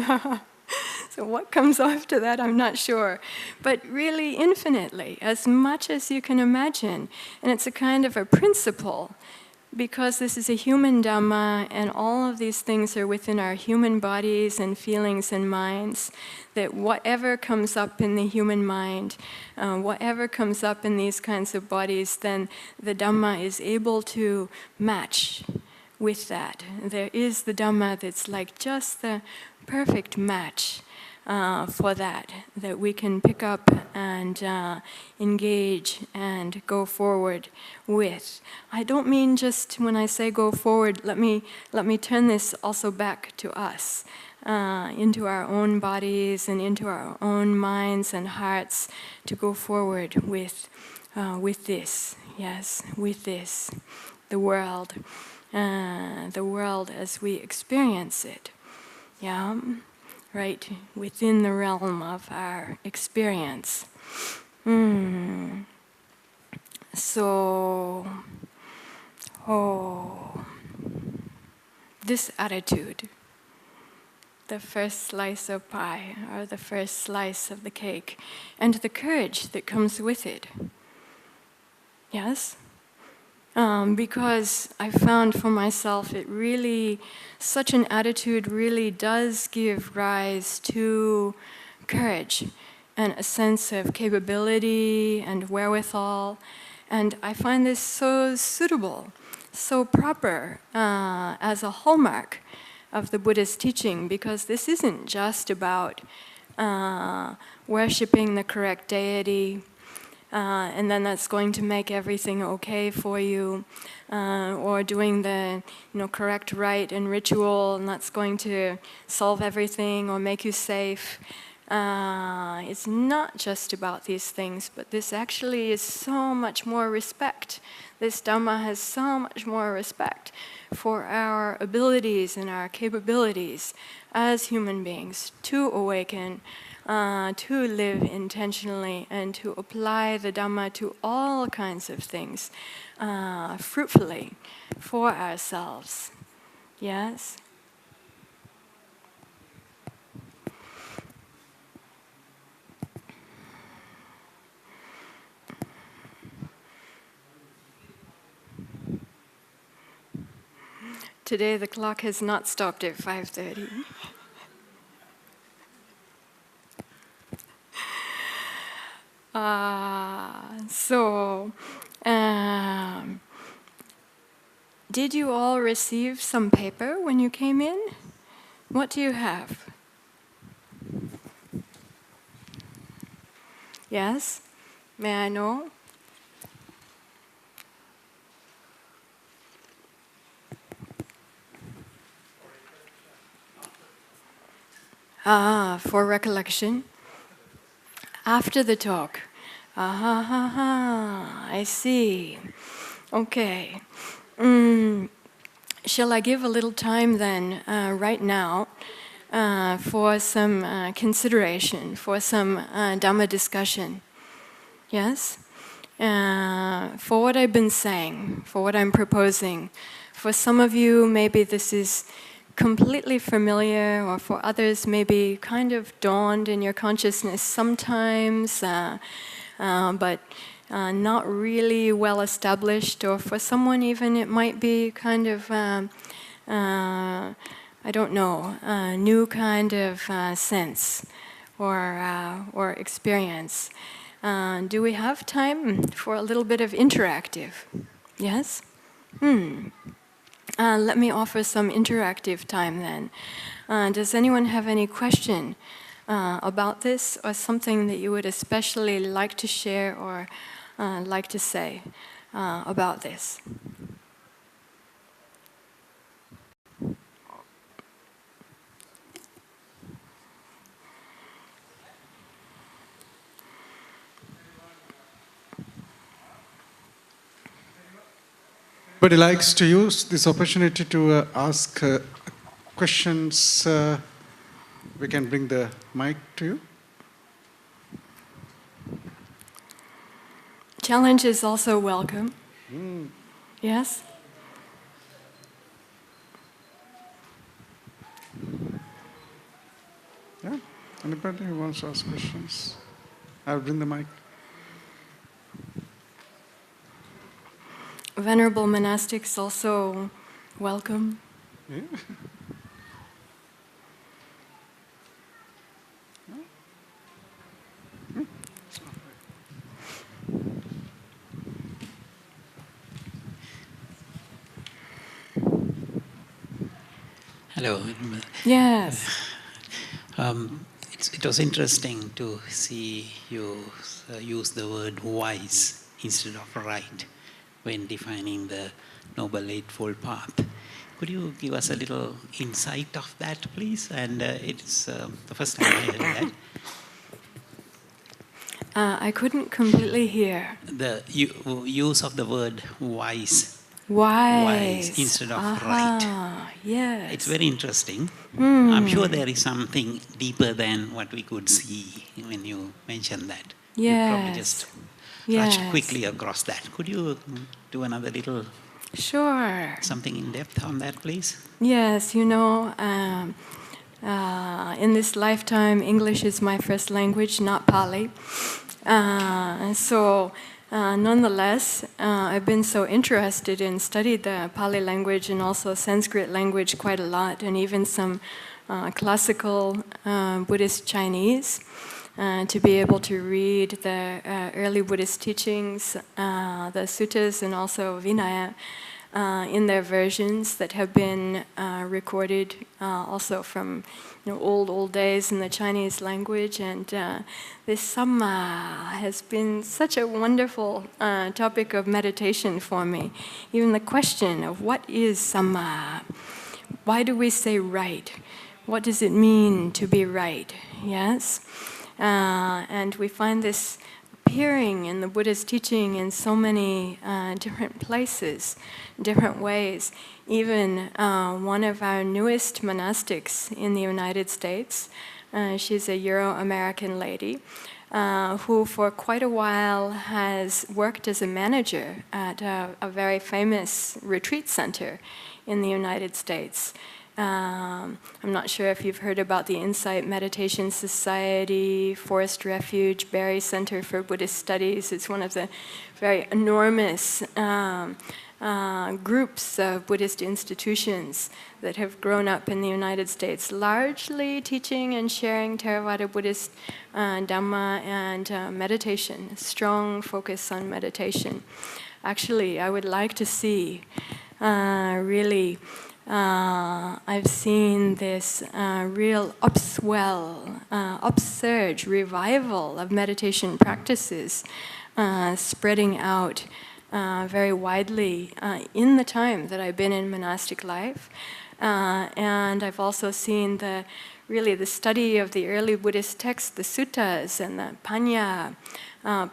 So what comes after that, I'm not sure. But really infinitely, as much as you can imagine. And it's a kind of a principle, because this is a human Dhamma, and all of these things are within our human bodies and feelings and minds, that whatever comes up in the human mind, whatever comes up in these kinds of bodies, then the Dhamma is able to match with that. There is the Dhamma that's like just the perfect match for that we can pick up and engage and go forward with. I don't mean just when I say go forward, let me turn this also back to us, into our own bodies and into our own minds and hearts, to go forward with this, yes, with this, the world as we experience it, yeah, right within the realm of our experience. So, this attitude, the first slice of pie or the first slice of the cake, and the courage that comes with it. Yes? Because I found for myself it really, such an attitude really does give rise to courage and a sense of capability and wherewithal And I find this so suitable, so proper as a hallmark of the Buddhist teaching, because this isn't just about worshipping the correct deity, and then that's going to make everything okay for you, or doing the correct rite and ritual, and that's going to solve everything or make you safe. It's not just about these things, but this actually is so much more respect. This Dhamma has so much more respect for our abilities and our capabilities as human beings to awaken, to live intentionally, and to apply the Dhamma to all kinds of things fruitfully for ourselves. Yes? Today the clock has not stopped at 5:30. Did you all receive some paper when you came in? What do you have? Yes? May I know? For recollection. After the talk. I see. Okay. Shall I give a little time then, right now, for some consideration, for some Dhamma discussion? Yes? For what I've been saying, for what I'm proposing. For some of you, maybe this is completely familiar, or for others, maybe kind of dawned in your consciousness sometimes, but not really well established, or for someone even it might be kind of, I don't know, a new kind of sense or experience. Do we have time for a little bit of interactive? Yes? Let me offer some interactive time then. Does anyone have any question about this, or something that you would especially like to share or like to say about this? Anybody likes to use this opportunity to ask questions? We can bring the mic to you. Challenge is also welcome. Yes? Yeah? Anybody who wants to ask questions? I'll bring the mic. Venerable monastics also welcome. Yeah. Hello. Yes. It was interesting to see you use the word wise instead of right when defining the Noble Eightfold Path. Could you give us a little insight of that, please? And it's the first time I heard that. I couldn't completely hear. The use of the word wise. Wise instead of right. Yes. It's very interesting. I'm sure there is something deeper than what we could see when you mentioned that. Yes. You probably just rushed quickly across that. Could you do another little something in depth on that, please? Yes, in this lifetime, English is my first language, not Pali. Nonetheless, I've been so interested in studied the Pali language and also Sanskrit language quite a lot, and even some classical Buddhist Chinese. to be able to read the early Buddhist teachings, the suttas, and also Vinaya in their versions that have been recorded also from old days in the Chinese language. And this Samma has been such a wonderful topic of meditation for me. Even the question of what is Samma? Why do we say right? What does it mean to be right? Yes? And we find this appearing in the Buddha's teaching in so many different places, different ways. Even one of our newest monastics in the United States, she's a Euro-American lady, who for quite a while has worked as a manager at a very famous retreat center in the United States. I'm not sure if you've heard about the Insight Meditation Society, Forest Refuge, Berry Center for Buddhist Studies. It's one of the very enormous groups of Buddhist institutions that have grown up in the United States, largely teaching and sharing Theravada Buddhist Dhamma and meditation, a strong focus on meditation. Actually, I would like to see really I've seen this real upswell, upsurge, revival of meditation practices spreading out very widely in the time that I've been in monastic life. And I've also seen the study of the early Buddhist texts, the suttas and the panya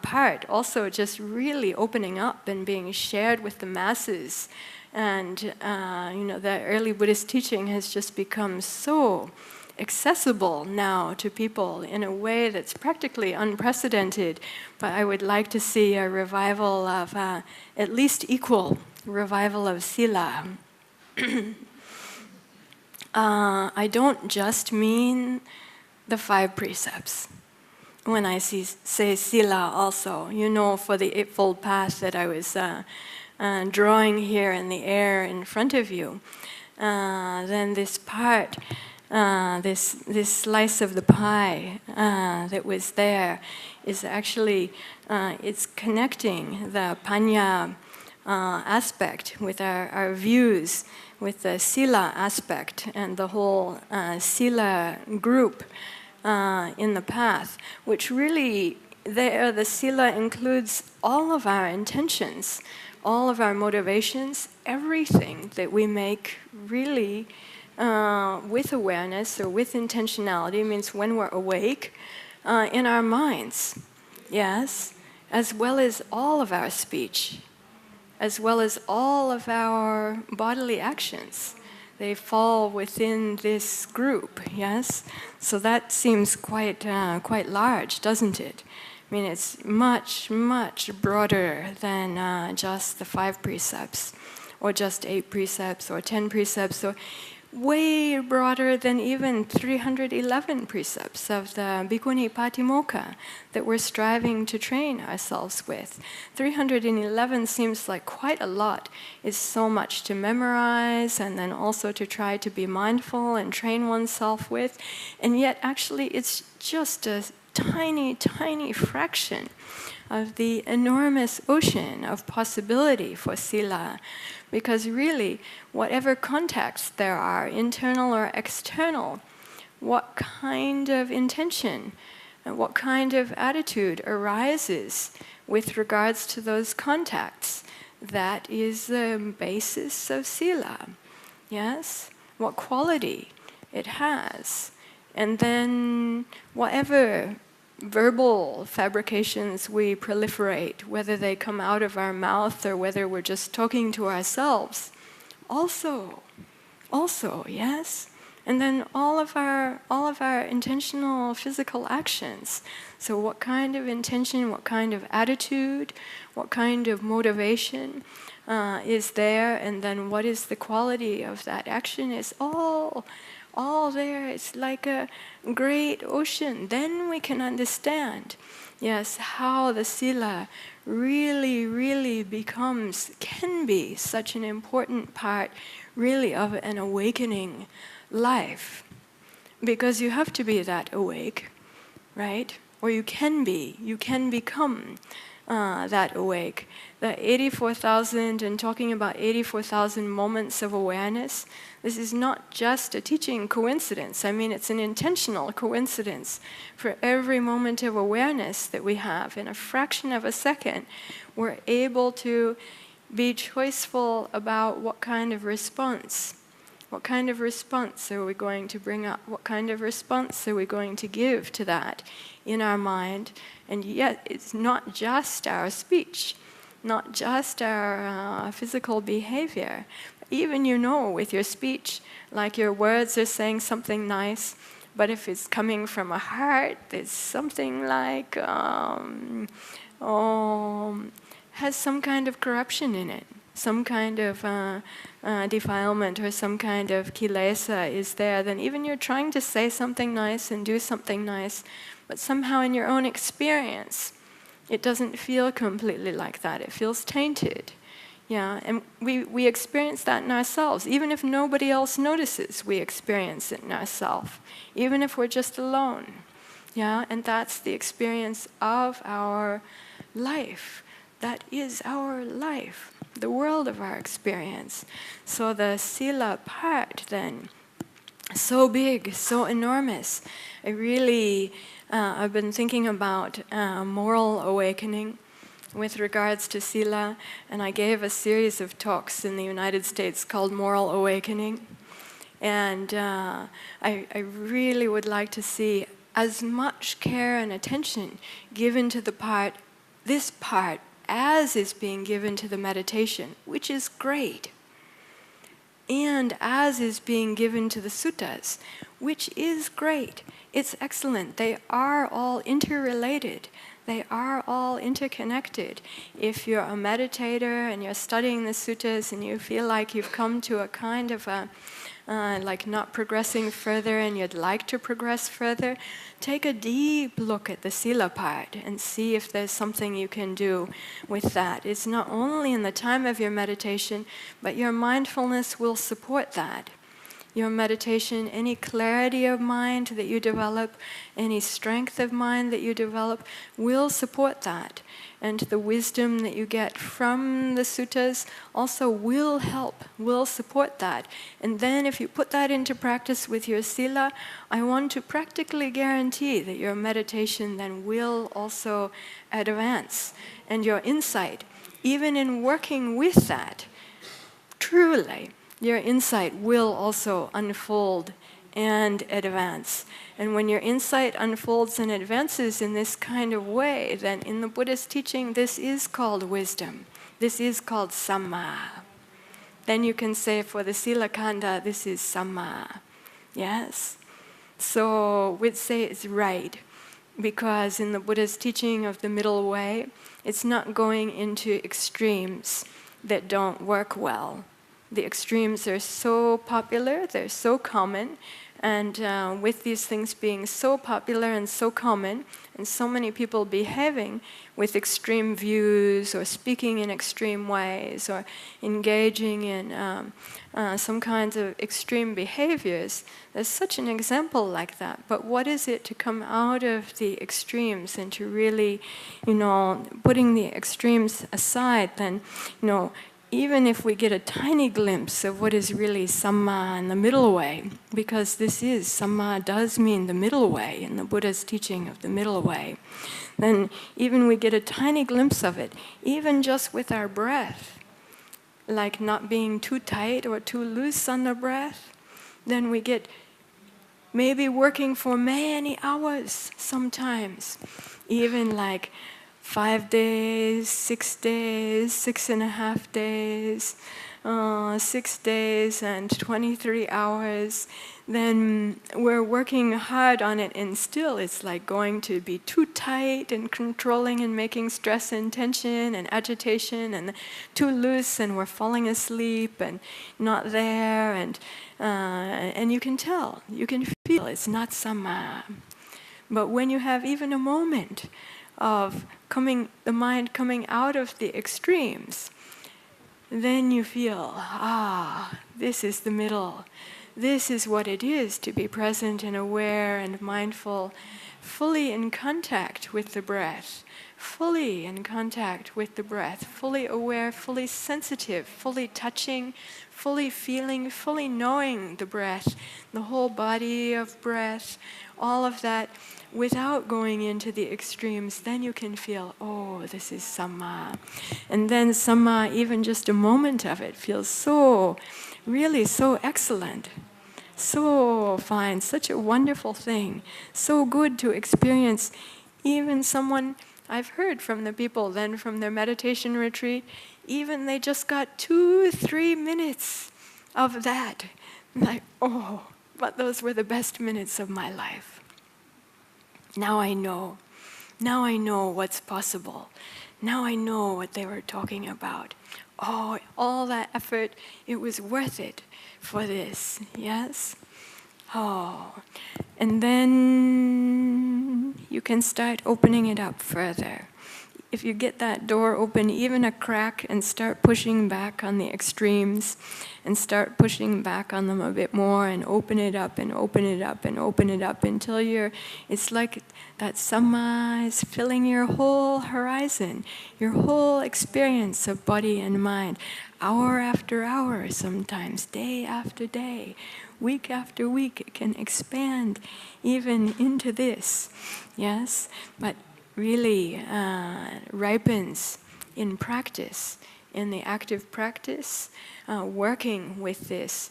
part, also just really opening up and being shared with the masses. And the early Buddhist teaching has just become so accessible now to people in a way that's practically unprecedented. But I would like to see a revival of, at least equal revival of sila. I don't just mean the 5 precepts. When I say sila also, for the Eightfold Path that I was drawing here in the air in front of you, then this part, this slice of the pie that was there is actually, it's connecting the panya aspect with our views, with the sila aspect and the whole sila group in the path, which really, the sila includes all of our intentions, all of our motivations, everything that we make really with awareness or with intentionality, means when we're awake, in our minds, yes, as well as all of our speech, as well as all of our bodily actions. They fall within this group, yes? So that seems quite large, doesn't it? I mean, it's much, much broader than just the 5 precepts, or just 8 precepts, or 10 precepts, or way broader than even 311 precepts of the Bhikkhuni Patimokkha that we're striving to train ourselves with. 311 seems like quite a lot. It's so much to memorize, and then also to try to be mindful and train oneself with, and yet actually it's just a tiny, tiny fraction of the enormous ocean of possibility for sila. Because really, whatever contexts there are, internal or external, what kind of intention and what kind of attitude arises with regards to those contacts, that is the basis of sila. Yes? What quality it has. And then whatever verbal fabrications we proliferate, whether they come out of our mouth or whether we're just talking to ourselves, also, yes? And then all of our intentional physical actions. So what kind of intention, what kind of attitude, what kind of motivation is there, and then what is the quality of that action, is all there. It's like a great ocean. Then we can understand, yes, how the sila really, really can be such an important part, really, of an awakening life. Because you have to be that awake, right? or you can become that awake. The 84,000, and talking about 84,000 moments of awareness, this is not just a teaching coincidence. I mean, it's an intentional coincidence. For every moment of awareness that we have, in a fraction of a second, we're able to be choiceful about what kind of response. What kind of response are we going to bring up? What kind of response are we going to give to that in our mind? And yet, it's not just our speech, not just our physical behavior. Even, with your speech, like your words are saying something nice, but if it's coming from a heart, it's something like, has some kind of corruption in it. Some kind of defilement or some kind of kilesa is there, then even you're trying to say something nice and do something nice, but somehow in your own experience, it doesn't feel completely like that. It feels tainted. Yeah, and we experience that in ourselves. Even if nobody else notices, we experience it in ourselves. Even if we're just alone. Yeah, and that's the experience of our life. That is our life, the world of our experience. So the sila part then, so big, so enormous. I've been thinking about moral awakening with regards to sila, and I gave a series of talks in the United States called Moral Awakening. And I really would like to see as much care and attention given to this part, as is being given to the meditation, which is great, and as is being given to the suttas, which is great. It's excellent. They are all interrelated. They are all interconnected. If you're a meditator and you're studying the suttas and you feel like you've come to a kind of like not progressing further and you'd like to progress further, take a deep look at the sila part and see if there's something you can do with that. It's not only in the time of your meditation, but your mindfulness will support that. Your meditation, any clarity of mind that you develop, any strength of mind that you develop, will support that. And the wisdom that you get from the suttas also will help, will support that. And then if you put that into practice with your sila, I want to practically guarantee that your meditation then will also advance. And your insight, even in working with that, truly, your insight will also unfold and advance. And when your insight unfolds and advances in this kind of way, then in the Buddhist teaching, this is called wisdom. This is called samma. Then you can say for the sila kanda, this is samma. Yes? So we'd say it's right, because in the Buddha's teaching of the middle way, it's not going into extremes that don't work well. The extremes are so popular, they're so common, and with these things being so popular and so common, and so many people behaving with extreme views, or speaking in extreme ways, or engaging in some kinds of extreme behaviors, there's such an example like that. But what is it to come out of the extremes and to really, putting the extremes aside, then, even if we get a tiny glimpse of what is really samma and the middle way, because samma does mean the middle way in the Buddha's teaching of the middle way, then even we get a tiny glimpse of it, even just with our breath, like not being too tight or too loose on the breath, then we get maybe working for many hours sometimes, even like 5 days, 6 days, 6.5 days, 6 days and 23 hours, then we're working hard on it, and still it's like going to be too tight and controlling and making stress and tension and agitation, and too loose and we're falling asleep and not there, and you can tell, you can feel it's not samma. But when you have even a moment of the mind coming out of the extremes, then you feel, this is the middle. This is what it is to be present and aware and mindful fully in contact with the breath, fully in contact with the breath, fully aware, fully sensitive, fully touching, fully feeling, fully knowing the breath, the whole body of breath, all of that, without going into the extremes. Then you can feel, oh, this is Samma. And then Samma, even just a moment of it, feels so, really so excellent. So fine, such a wonderful thing, so good to experience. Even someone, I've heard from the people then from their meditation retreat, even they just got 2-3 minutes of that. Like, oh, but those were the best minutes of my life. Now I know what's possible. Now I know what they were talking about. Oh, all that effort, it was worth it for this, yes? Oh, and then you can start opening it up further. If you get that door open, even a crack, and start pushing back on the extremes, and start pushing back on them a bit more, and open it up, and open it up, and open it up, until it's like that Samma is filling your whole horizon, your whole experience of body and mind, hour after hour sometimes, day after day, week after week. It can expand even into this, yes? But really ripens in practice, in the active practice, working with this.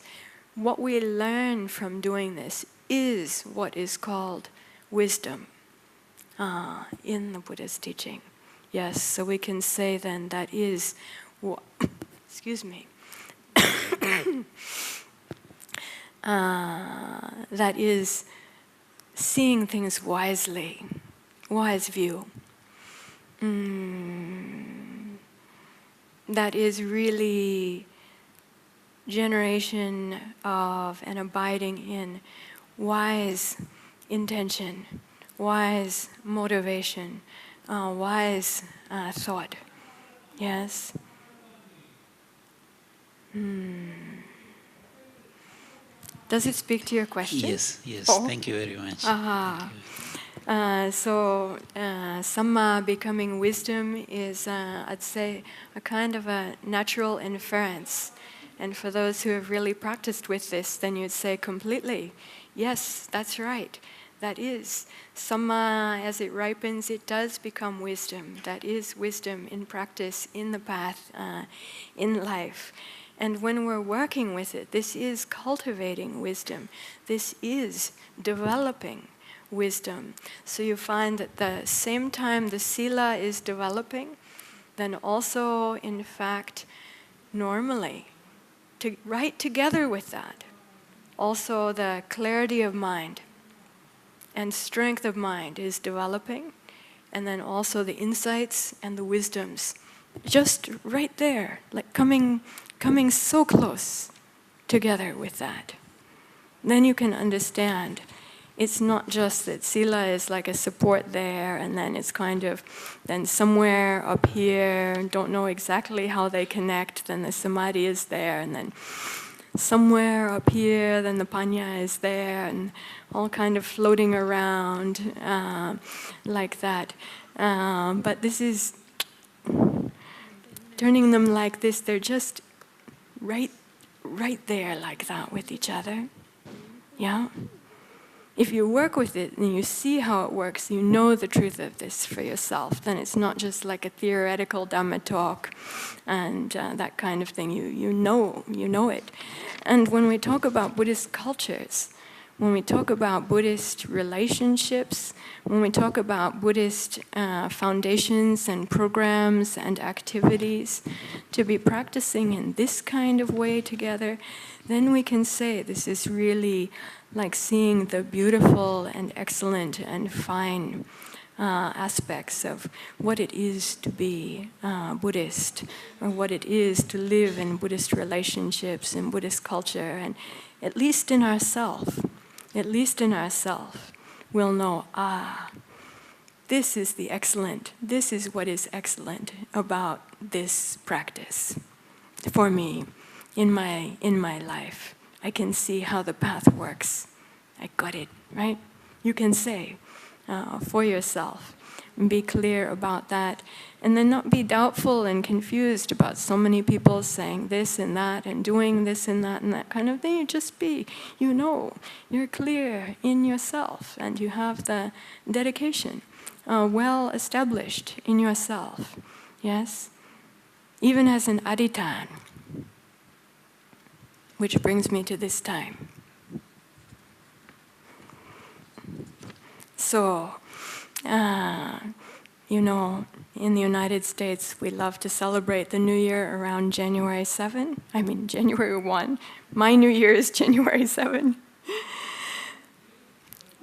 What we learn from doing this is what is called wisdom in the Buddha's teaching. Yes, so we can say then that is what, excuse me, that is seeing things wisely, wise view. That is really generation of and abiding in wise intention, wise motivation, wise thought. Yes? Does it speak to your question? Yes, yes. Oh. Thank you very much. So Samma becoming wisdom is, I'd say, a kind of a natural inference. And for those who have really practiced with this, then you'd say completely, yes, that's right. That is. Samma, as it ripens, it does become wisdom. That is wisdom in practice, in the path, in life. And when we're working with it, this is cultivating wisdom. This is developing wisdom. So you find that the same time the sila is developing, then also, in fact, normally, right together with that, also the clarity of mind and strength of mind is developing, and then also the insights and the wisdoms, just right there, like coming so close together with that. Then you can understand it's not just that sila is like a support there, and then it's kind of, then somewhere up here, don't know exactly how they connect, then the samadhi is there, and then somewhere up here, then the panya is there, and all kind of floating around like that. But this is turning them like this, they're just right there like that with each other. Yeah? If you work with it and you see how it works, you know the truth of this for yourself, then it's not just like a theoretical Dhamma talk and that kind of thing. You know it. And when we talk about Buddhist cultures, when we talk about Buddhist relationships, when we talk about Buddhist foundations and programs and activities, to be practicing in this kind of way together, then we can say this is really like seeing the beautiful and excellent and fine aspects of what it is to be Buddhist, or what it is to live in Buddhist relationships and Buddhist culture, and at least in ourself, we'll know, this is the excellent, this is what is excellent about this practice for me in my life. I can see how the path works. I got it, right? You can say, for yourself. And be clear about that. And then not be doubtful and confused about so many people saying this and that and doing this and that kind of thing. You just be, you're clear in yourself and you have the dedication well established in yourself. Yes? Even as an aditan. Which brings me to this time. So, in the United States, we love to celebrate the New Year around January 1. My New Year is January 7.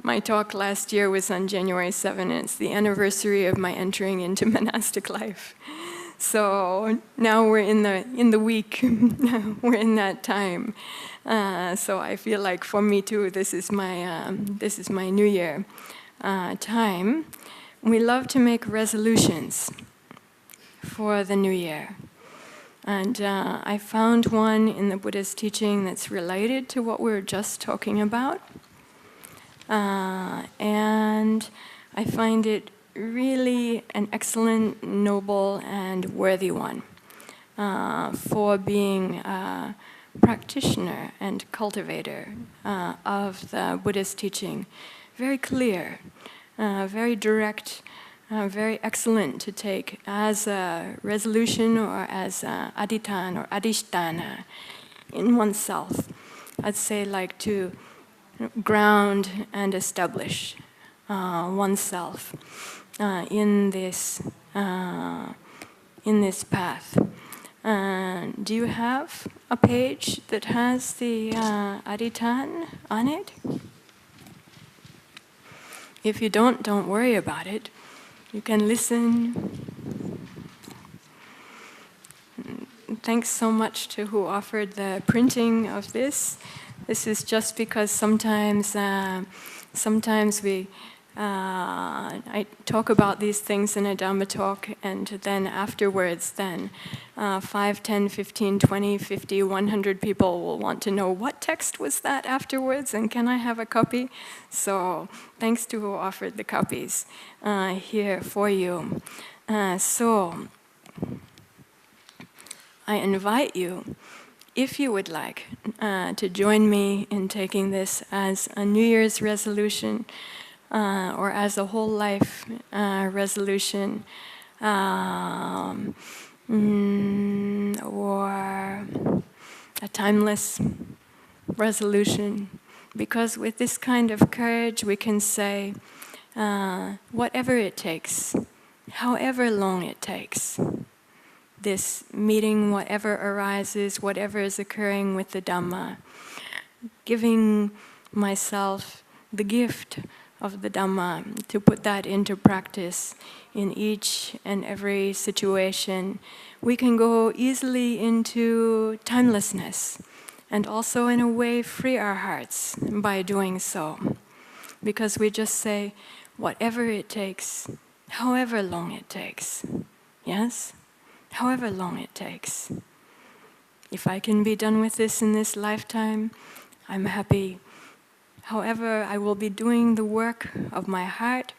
My talk last year was on January 7, and it's the anniversary of my entering into monastic life. So now we're in the week, we're in that time. So I feel like for me too, this is my New Year time. We love to make resolutions for the New Year. And I found one in the Buddha's teaching that's related to what we were just talking about. And I find it really an excellent, noble, and worthy one for being a practitioner and cultivator of the Buddha's teaching. Very clear, very direct, very excellent to take as a resolution or as a aditan or adhisthana in oneself. I'd say like to ground and establish oneself in this path. Do you have a page that has the aditan on it? If you don't worry about it. You can listen. Thanks so much to who offered the printing of this. This is just because sometimes I talk about these things in a Dhamma talk, and then afterwards, 5, 10, 15, 20, 50, 100 people will want to know what text was that afterwards, and can I have a copy? So thanks to who offered the copies here for you. So I invite you, if you would like, to join me in taking this as a New Year's resolution or as a whole life resolution, or a timeless resolution. Because with this kind of courage, we can say, whatever it takes, however long it takes, this meeting, whatever arises, whatever is occurring with the Dhamma, giving myself the gift of the Dhamma to put that into practice in each and every situation, we can go easily into timelessness and also in a way free our hearts by doing so. Because we just say, whatever it takes, however long it takes. Yes? However long it takes. If I can be done with this in this lifetime, I'm happy. However, I will be doing the work of my heart.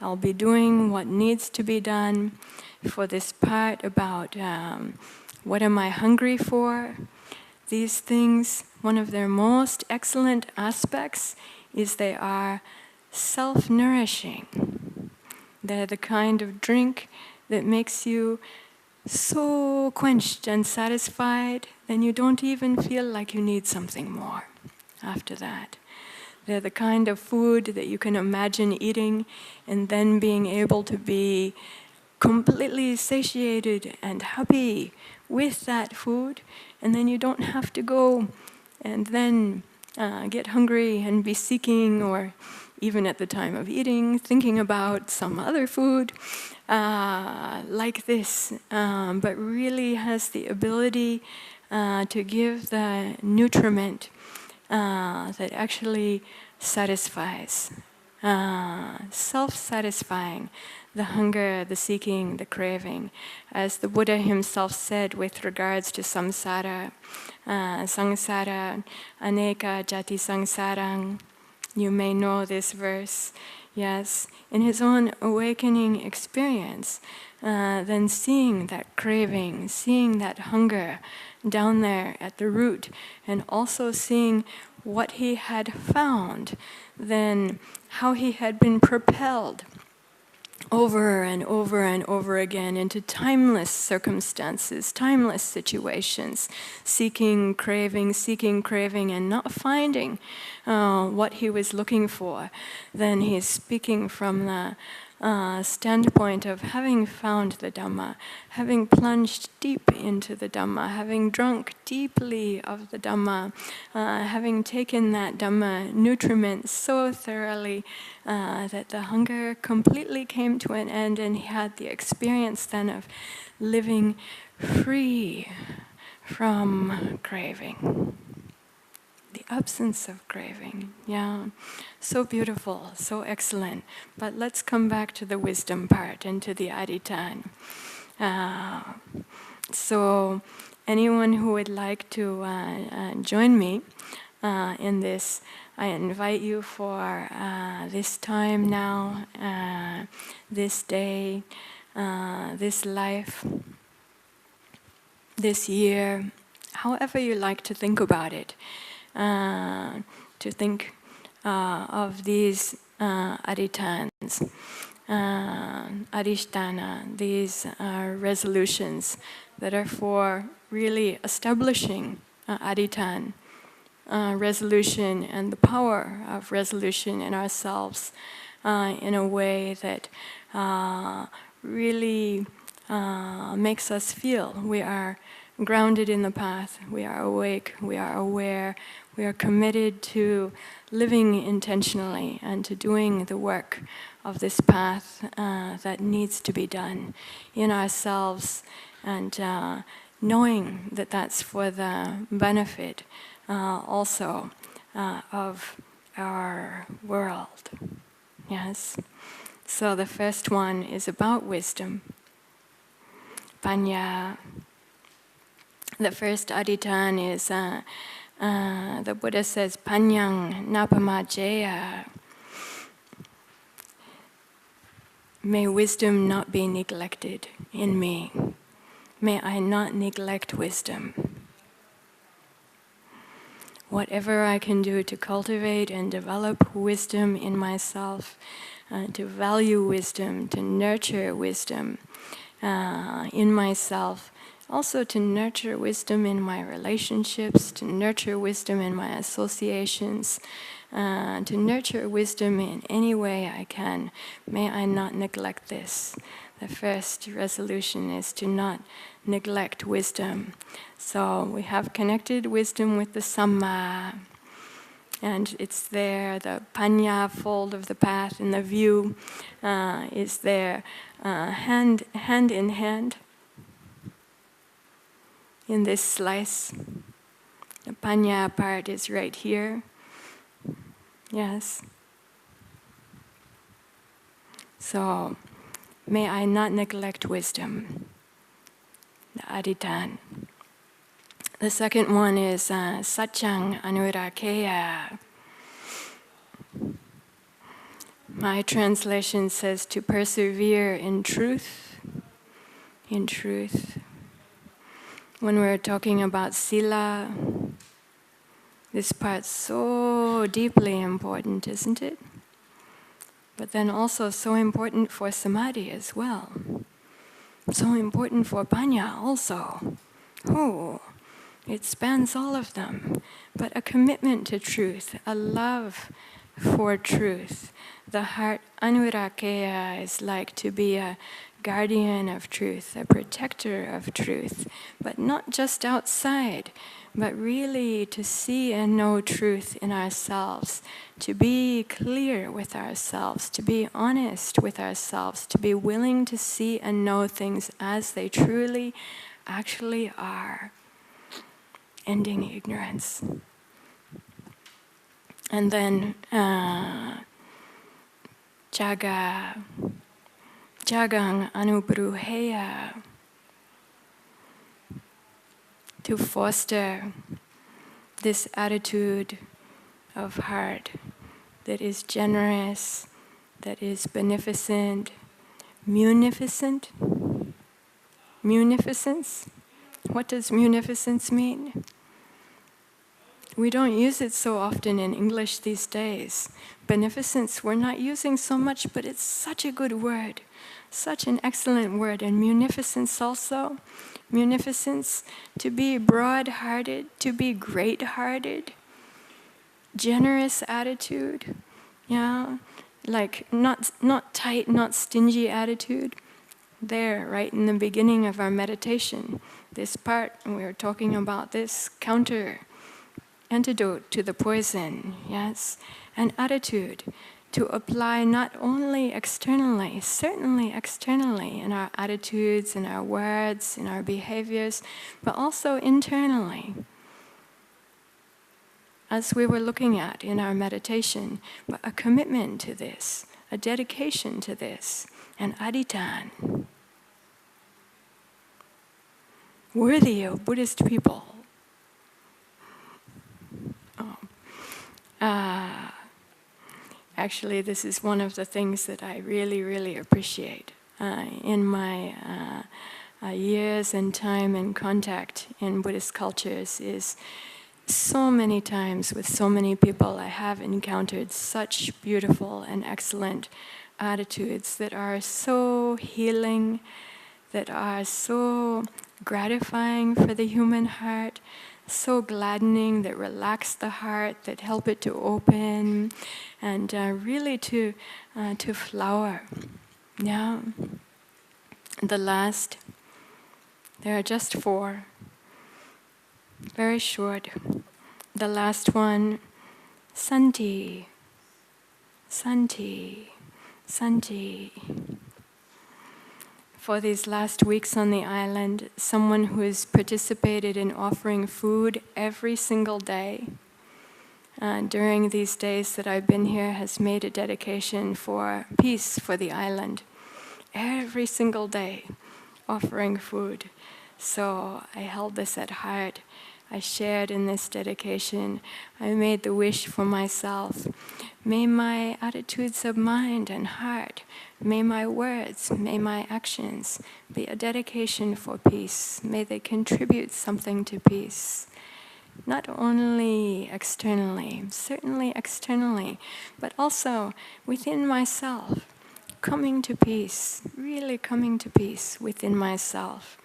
I'll be doing what needs to be done for this part about what am I hungry for. These things, one of their most excellent aspects is they are self-nourishing. They're the kind of drink that makes you so quenched and satisfied, then you don't even feel like you need something more after that. They're the kind of food that you can imagine eating and then being able to be completely satiated and happy with that food, and then you don't have to go and then get hungry and be seeking, or even at the time of eating, thinking about some other food like this, but really has the ability to give the nutriment that actually satisfies, self-satisfying, the hunger, the seeking, the craving. As the Buddha himself said with regards to samsara, samsara, aneka jati sangsarang. You may know this verse. yes, in his own awakening experience, then seeing that craving, seeing that hunger down there at the root, and also seeing what he had found, then how he had been propelled over and over and over again into timeless circumstances, timeless situations, seeking, craving, and not finding what he was looking for. Then he's speaking from the standpoint of having found the Dhamma, having plunged deep into the Dhamma, having drunk deeply of the Dhamma, having taken that Dhamma nutriment so thoroughly that the hunger completely came to an end, and he had the experience then of living free from craving. The absence of craving, yeah. So beautiful, so excellent. But let's come back to the wisdom part and to the aditan. So anyone who would like to join me in this, I invite you for this time now, this day, this life, this year, however you like to think about it. To think of these adhitthans, adhisthana, these resolutions that are for really establishing adhitthana, resolution and the power of resolution in ourselves in a way that really makes us feel we are grounded in the path, we are awake, we are aware, we are committed to living intentionally and to doing the work of this path that needs to be done in ourselves, and knowing that that's for the benefit also of our world. Yes? So the first one is about wisdom. Panya. The first adhitthana is, the Buddha says, Panyang napamajeya. May wisdom not be neglected in me. May I not neglect wisdom. Whatever I can do to cultivate and develop wisdom in myself, to value wisdom, to nurture wisdom in myself, also to nurture wisdom in my relationships, to nurture wisdom in my associations, to nurture wisdom in any way I can. May I not neglect this. The first resolution is to not neglect wisdom. So we have connected wisdom with the Samma, and it's there, the Panya fold of the path in the view is there, hand in hand. In this slice, the Panya part is right here. Yes. So, may I not neglect wisdom, the adhitthana. The second one is Satchang Anurakeya. My translation says to persevere in truth, in truth. When we're talking about sila, this part's so deeply important, isn't it? But then also so important for samadhi as well. So important for panya also. Oh, it spans all of them. But a commitment to truth, a love for truth. The heart, anurakeya, is like to be a guardian of truth, a protector of truth, but not just outside, but really to see and know truth in ourselves, to be clear with ourselves, to be honest with ourselves, to be willing to see and know things as they truly, actually are, ending ignorance. And then Jagang Anubruheya, to foster this attitude of heart that is generous, that is beneficent, munificent. Munificence. What does munificence mean? We don't use it so often in English these days. Beneficence we're not using so much, but it's such a good word. Such an excellent word. And munificence also. Munificence, to be broad-hearted, to be great-hearted. Generous attitude. Yeah, like not tight, not stingy attitude. There, right in the beginning of our meditation, this part, we were talking about this antidote to the poison, yes, an attitude to apply not only externally, certainly externally in our attitudes, in our words, in our behaviors, but also internally. As we were looking at in our meditation, but a commitment to this, a dedication to this, an adhitan, worthy of Buddhist people. Actually, this is one of the things that I really, really appreciate in my years and time and contact in Buddhist cultures is so many times with so many people I have encountered such beautiful and excellent attitudes that are so healing, that are so gratifying for the human heart, so gladdening, that relax the heart, that help it to open, and really to flower. Yeah. The last, there are just 4, very short. The last one, Santi, Santi, Santi. For these last weeks on the island, someone who has participated in offering food every single day during these days that I've been here has made a dedication for peace for the island. Every single day, offering food. So I held this at heart. I shared in this dedication. I made the wish for myself. May my attitudes of mind and heart, may my words, may my actions be a dedication for peace. May they contribute something to peace. Not only externally, certainly externally, but also within myself. Coming to peace, really coming to peace within myself.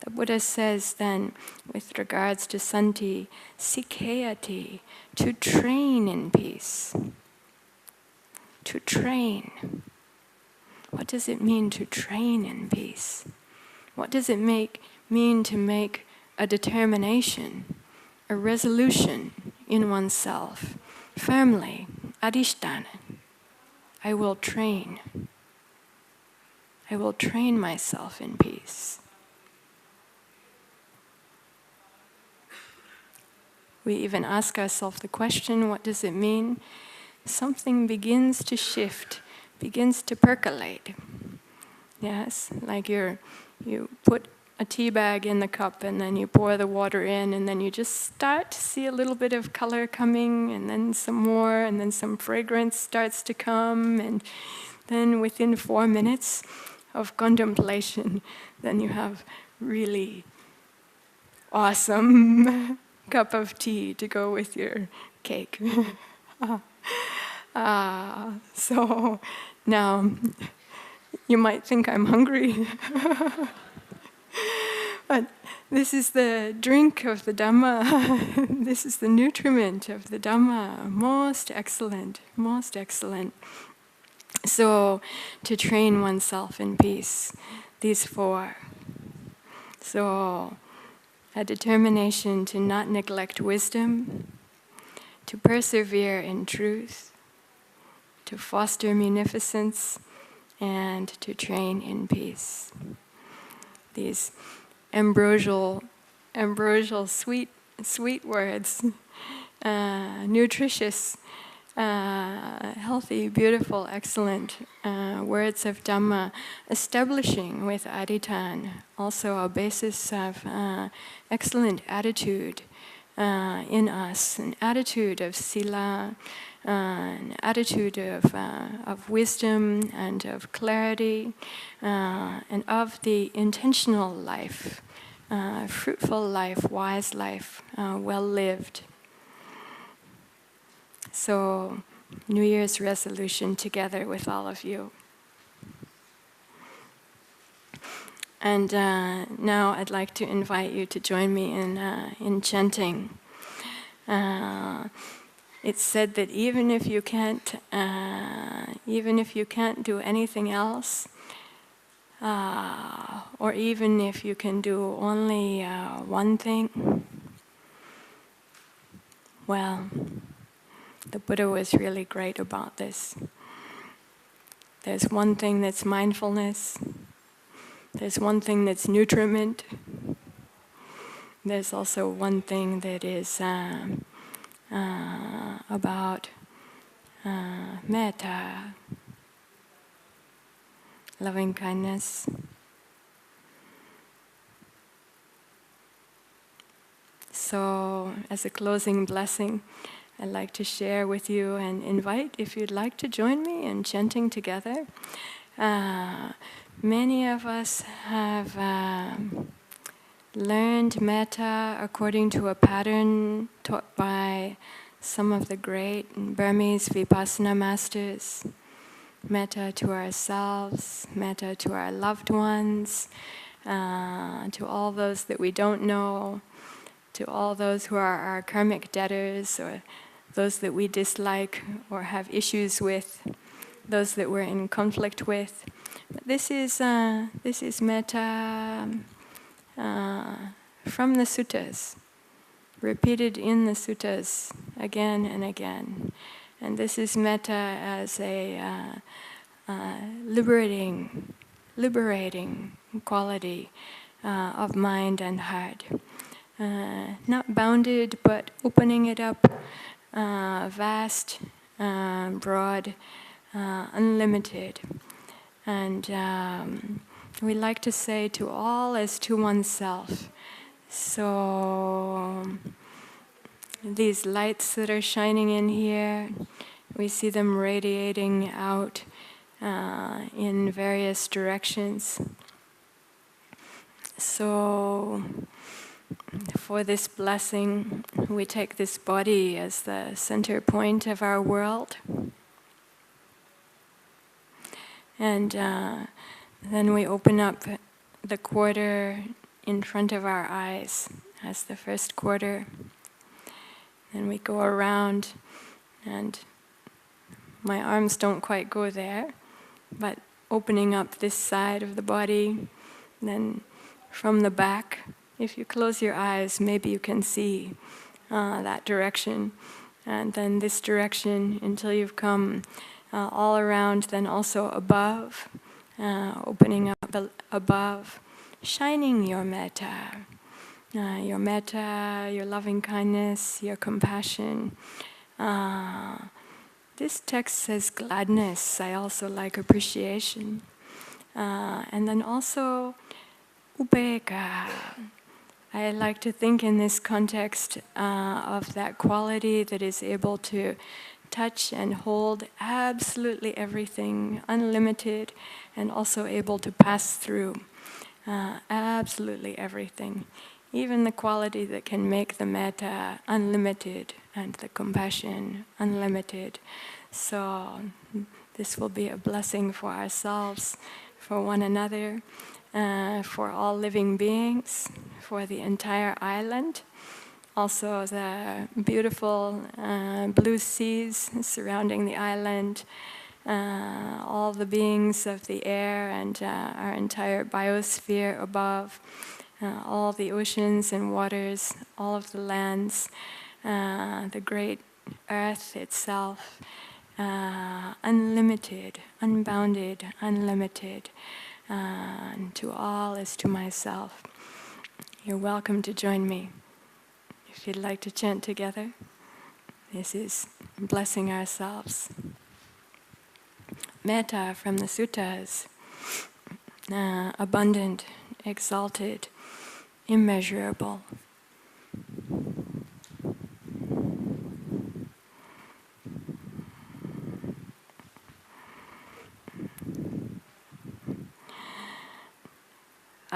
The Buddha says then, with regards to Santi, Sikhayati, to train in peace. To train. What does it mean to train in peace? What does it mean to make a determination, a resolution in oneself, firmly, adhisthana? I will train. I will train myself in peace. We even ask ourselves the question, what does it mean? Something begins to shift, begins to percolate. Yes, like you put a tea bag in the cup and then you pour the water in and then you just start to see a little bit of color coming and then some more and then some fragrance starts to come, and then within 4 minutes of contemplation, then you have really awesome cup of tea to go with your cake. So now you might think I'm hungry. But this is the drink of the Dhamma. This is the nutriment of the Dhamma. Most excellent, most excellent. So to train oneself in peace, these 4. So a determination to not neglect wisdom, to persevere in truth, to foster munificence, and to train in peace. These ambrosial sweet words, nutritious, healthy, beautiful, excellent words of Dhamma, establishing with adhitan also a basis of excellent attitude in us, an attitude of sila, an attitude of wisdom and of clarity, and of the intentional life, fruitful life, wise life, well lived. So, New Year's resolution together with all of you. And now I'd like to invite you to join me in chanting. It's said that even if you can't do anything else, or even if you can do only one thing, well, the Buddha was really great about this. There's one thing that's mindfulness. There's one thing that's nutriment. There's also one thing that is about metta, loving kindness. So, as a closing blessing, I'd like to share with you and invite, if you'd like to join me in chanting together. Many of us have learned metta according to a pattern taught by some of the great Burmese Vipassana masters. Metta to ourselves, metta to our loved ones, to all those that we don't know, to all those who are our karmic debtors, or those that we dislike or have issues with, those that we're in conflict with. But this is metta from the suttas, repeated in the suttas again and again. And this is metta as a liberating quality of mind and heart. Not bounded, but opening it up, vast, broad, unlimited. And we like to say to all as to oneself. So these lights that are shining in here, we see them radiating out in various directions. So for this blessing, we take this body as the center point of our world. And then we open up the quarter in front of our eyes as the first quarter. Then we go around, and my arms don't quite go there, but opening up this side of the body. Then from the back, if you close your eyes, maybe you can see that direction. And then this direction until you've come all around, then also above, opening up above, shining your metta, your loving kindness, your compassion. This text says gladness. I also like appreciation. And then also upekkha. I like to think in this context of that quality that is able to touch and hold absolutely everything, unlimited, and also able to pass through absolutely everything. Even the quality that can make the metta unlimited and the compassion unlimited. So this will be a blessing for ourselves, for one another, for all living beings, for the entire island. Also the beautiful blue seas surrounding the island, all the beings of the air and our entire biosphere above, all the oceans and waters, all of the lands, the great earth itself, unlimited, unbounded, unlimited, to all as to myself. You're welcome to join me. If you'd like to chant together, this is blessing ourselves. Metta from the suttas, abundant, exalted, immeasurable.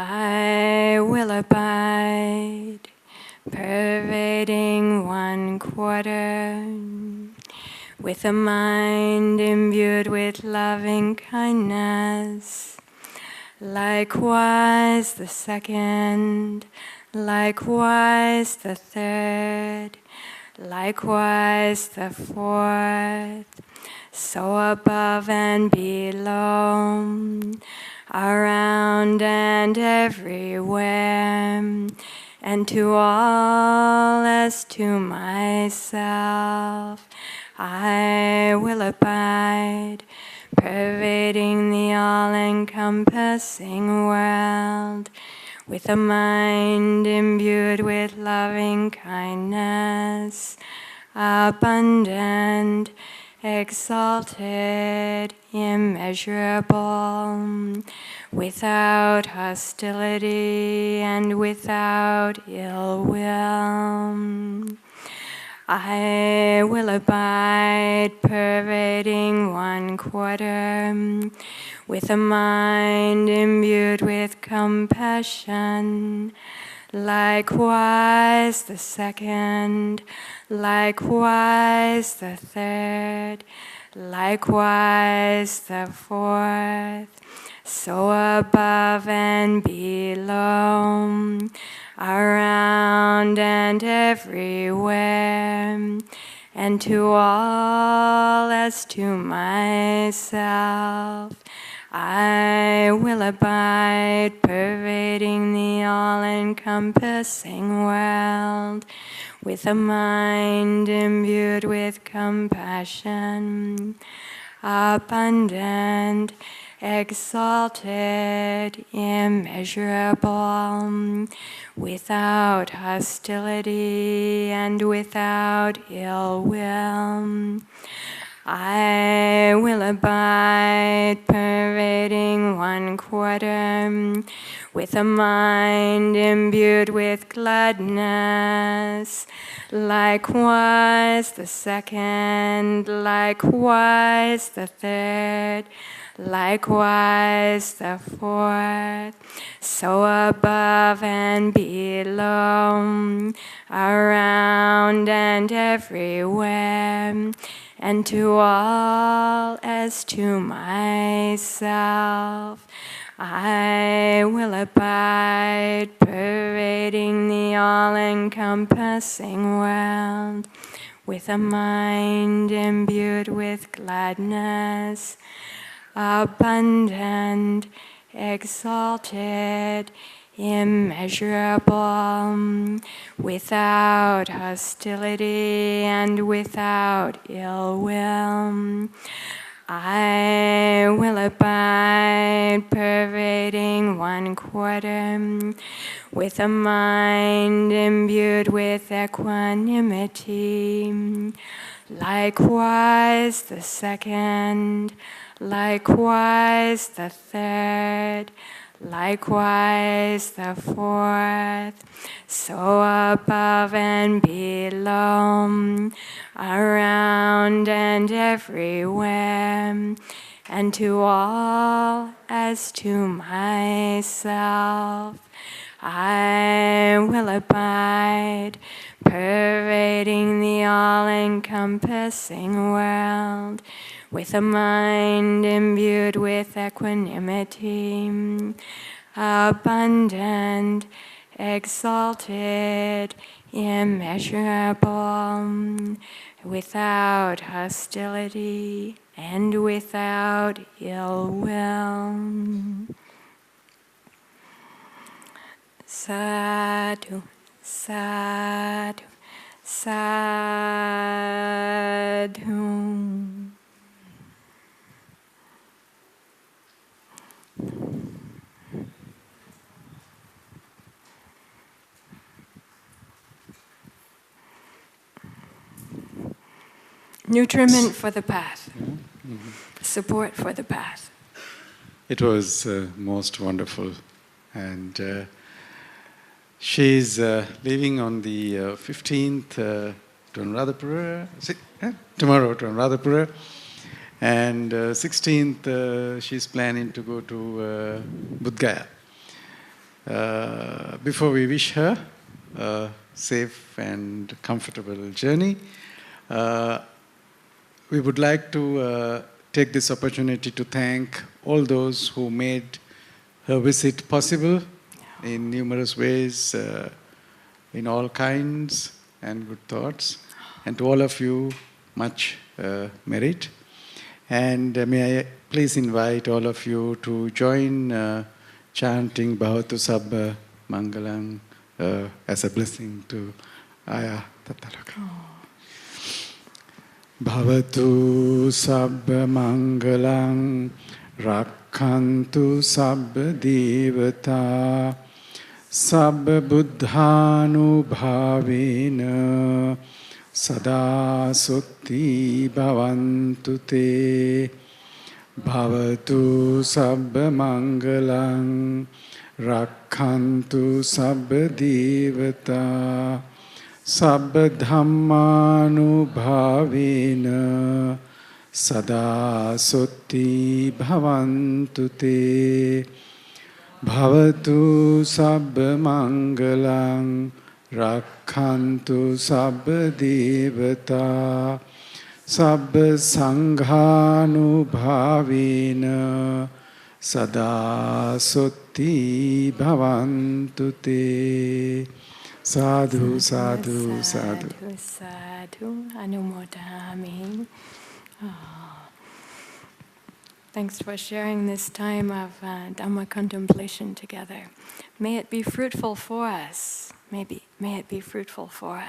I will abide, pervading 1/4, with a mind imbued with loving kindness. Likewise the 2nd, likewise the 3rd, likewise the 4th, so above and below, around and everywhere, and to all as to myself, I will abide, pervading the all-encompassing world, with a mind imbued with loving kindness, abundant, exalted, immeasurable, without hostility and without ill will. I will abide, pervading 1/4, with a mind imbued with compassion. Likewise the 2nd, likewise the 3rd, likewise the 4th, so above and below, around and everywhere, and to all as to myself, I will abide, pervading the all-encompassing world, with a mind imbued with compassion, abundant, exalted, immeasurable, without hostility and without ill will. I will abide, pervading 1/4, with a mind imbued with gladness. Likewise the 2nd, likewise the 3rd, likewise the 4th, so above and below, around and everywhere, and to all as to myself, I will abide, pervading the all-encompassing world, with a mind imbued with gladness, abundant, exalted, immeasurable, without hostility and without ill will. I will abide, pervading 1/4, with a mind imbued with equanimity. Likewise the 2nd, likewise the 3rd, likewise the 4th, so above and below, around and everywhere, and to all as to myself, I will abide, pervading the all-encompassing world, with a mind imbued with equanimity, abundant, exalted, immeasurable, without hostility and without ill will. Sadhu, sadhu, sadhu. Nutriment for the path, support for the path. It was most wonderful, and she's leaving on the 15th to Anuradhapura, tomorrow to Anuradhapura, and 16th she's planning to go to Bodh Gaya. Before we wish her a safe and comfortable journey, we would like to take this opportunity to thank all those who made her visit possible in numerous ways, in all kinds and good thoughts. And to all of you, much merit. And may I please invite all of you to join chanting Bhavatu Sabba Mangalam as a blessing to Ayya Tathaaloka. Bhavatu Sabba Mangalam Rakhantu Sabba Devata Sabba Buddhanu Bhavena Sada Sutti Bhavantu Te Bhavatu Sabba Mangalam Rakhantu Sabba Devata Sabba Dhammanu Bhavena Sada Sutti Bhavantu Te Bhavatu Sabba Mangalam Rakhantu Sabba Devata Sabba Sanghanu Bhavena Sada Sutti Bhavantu Te. Sadhu, sadhu, sadhu. Sadhu, sadhu. Anumodami. Thanks for sharing this time of Dhamma contemplation together. May it be fruitful for us. May it be fruitful for us.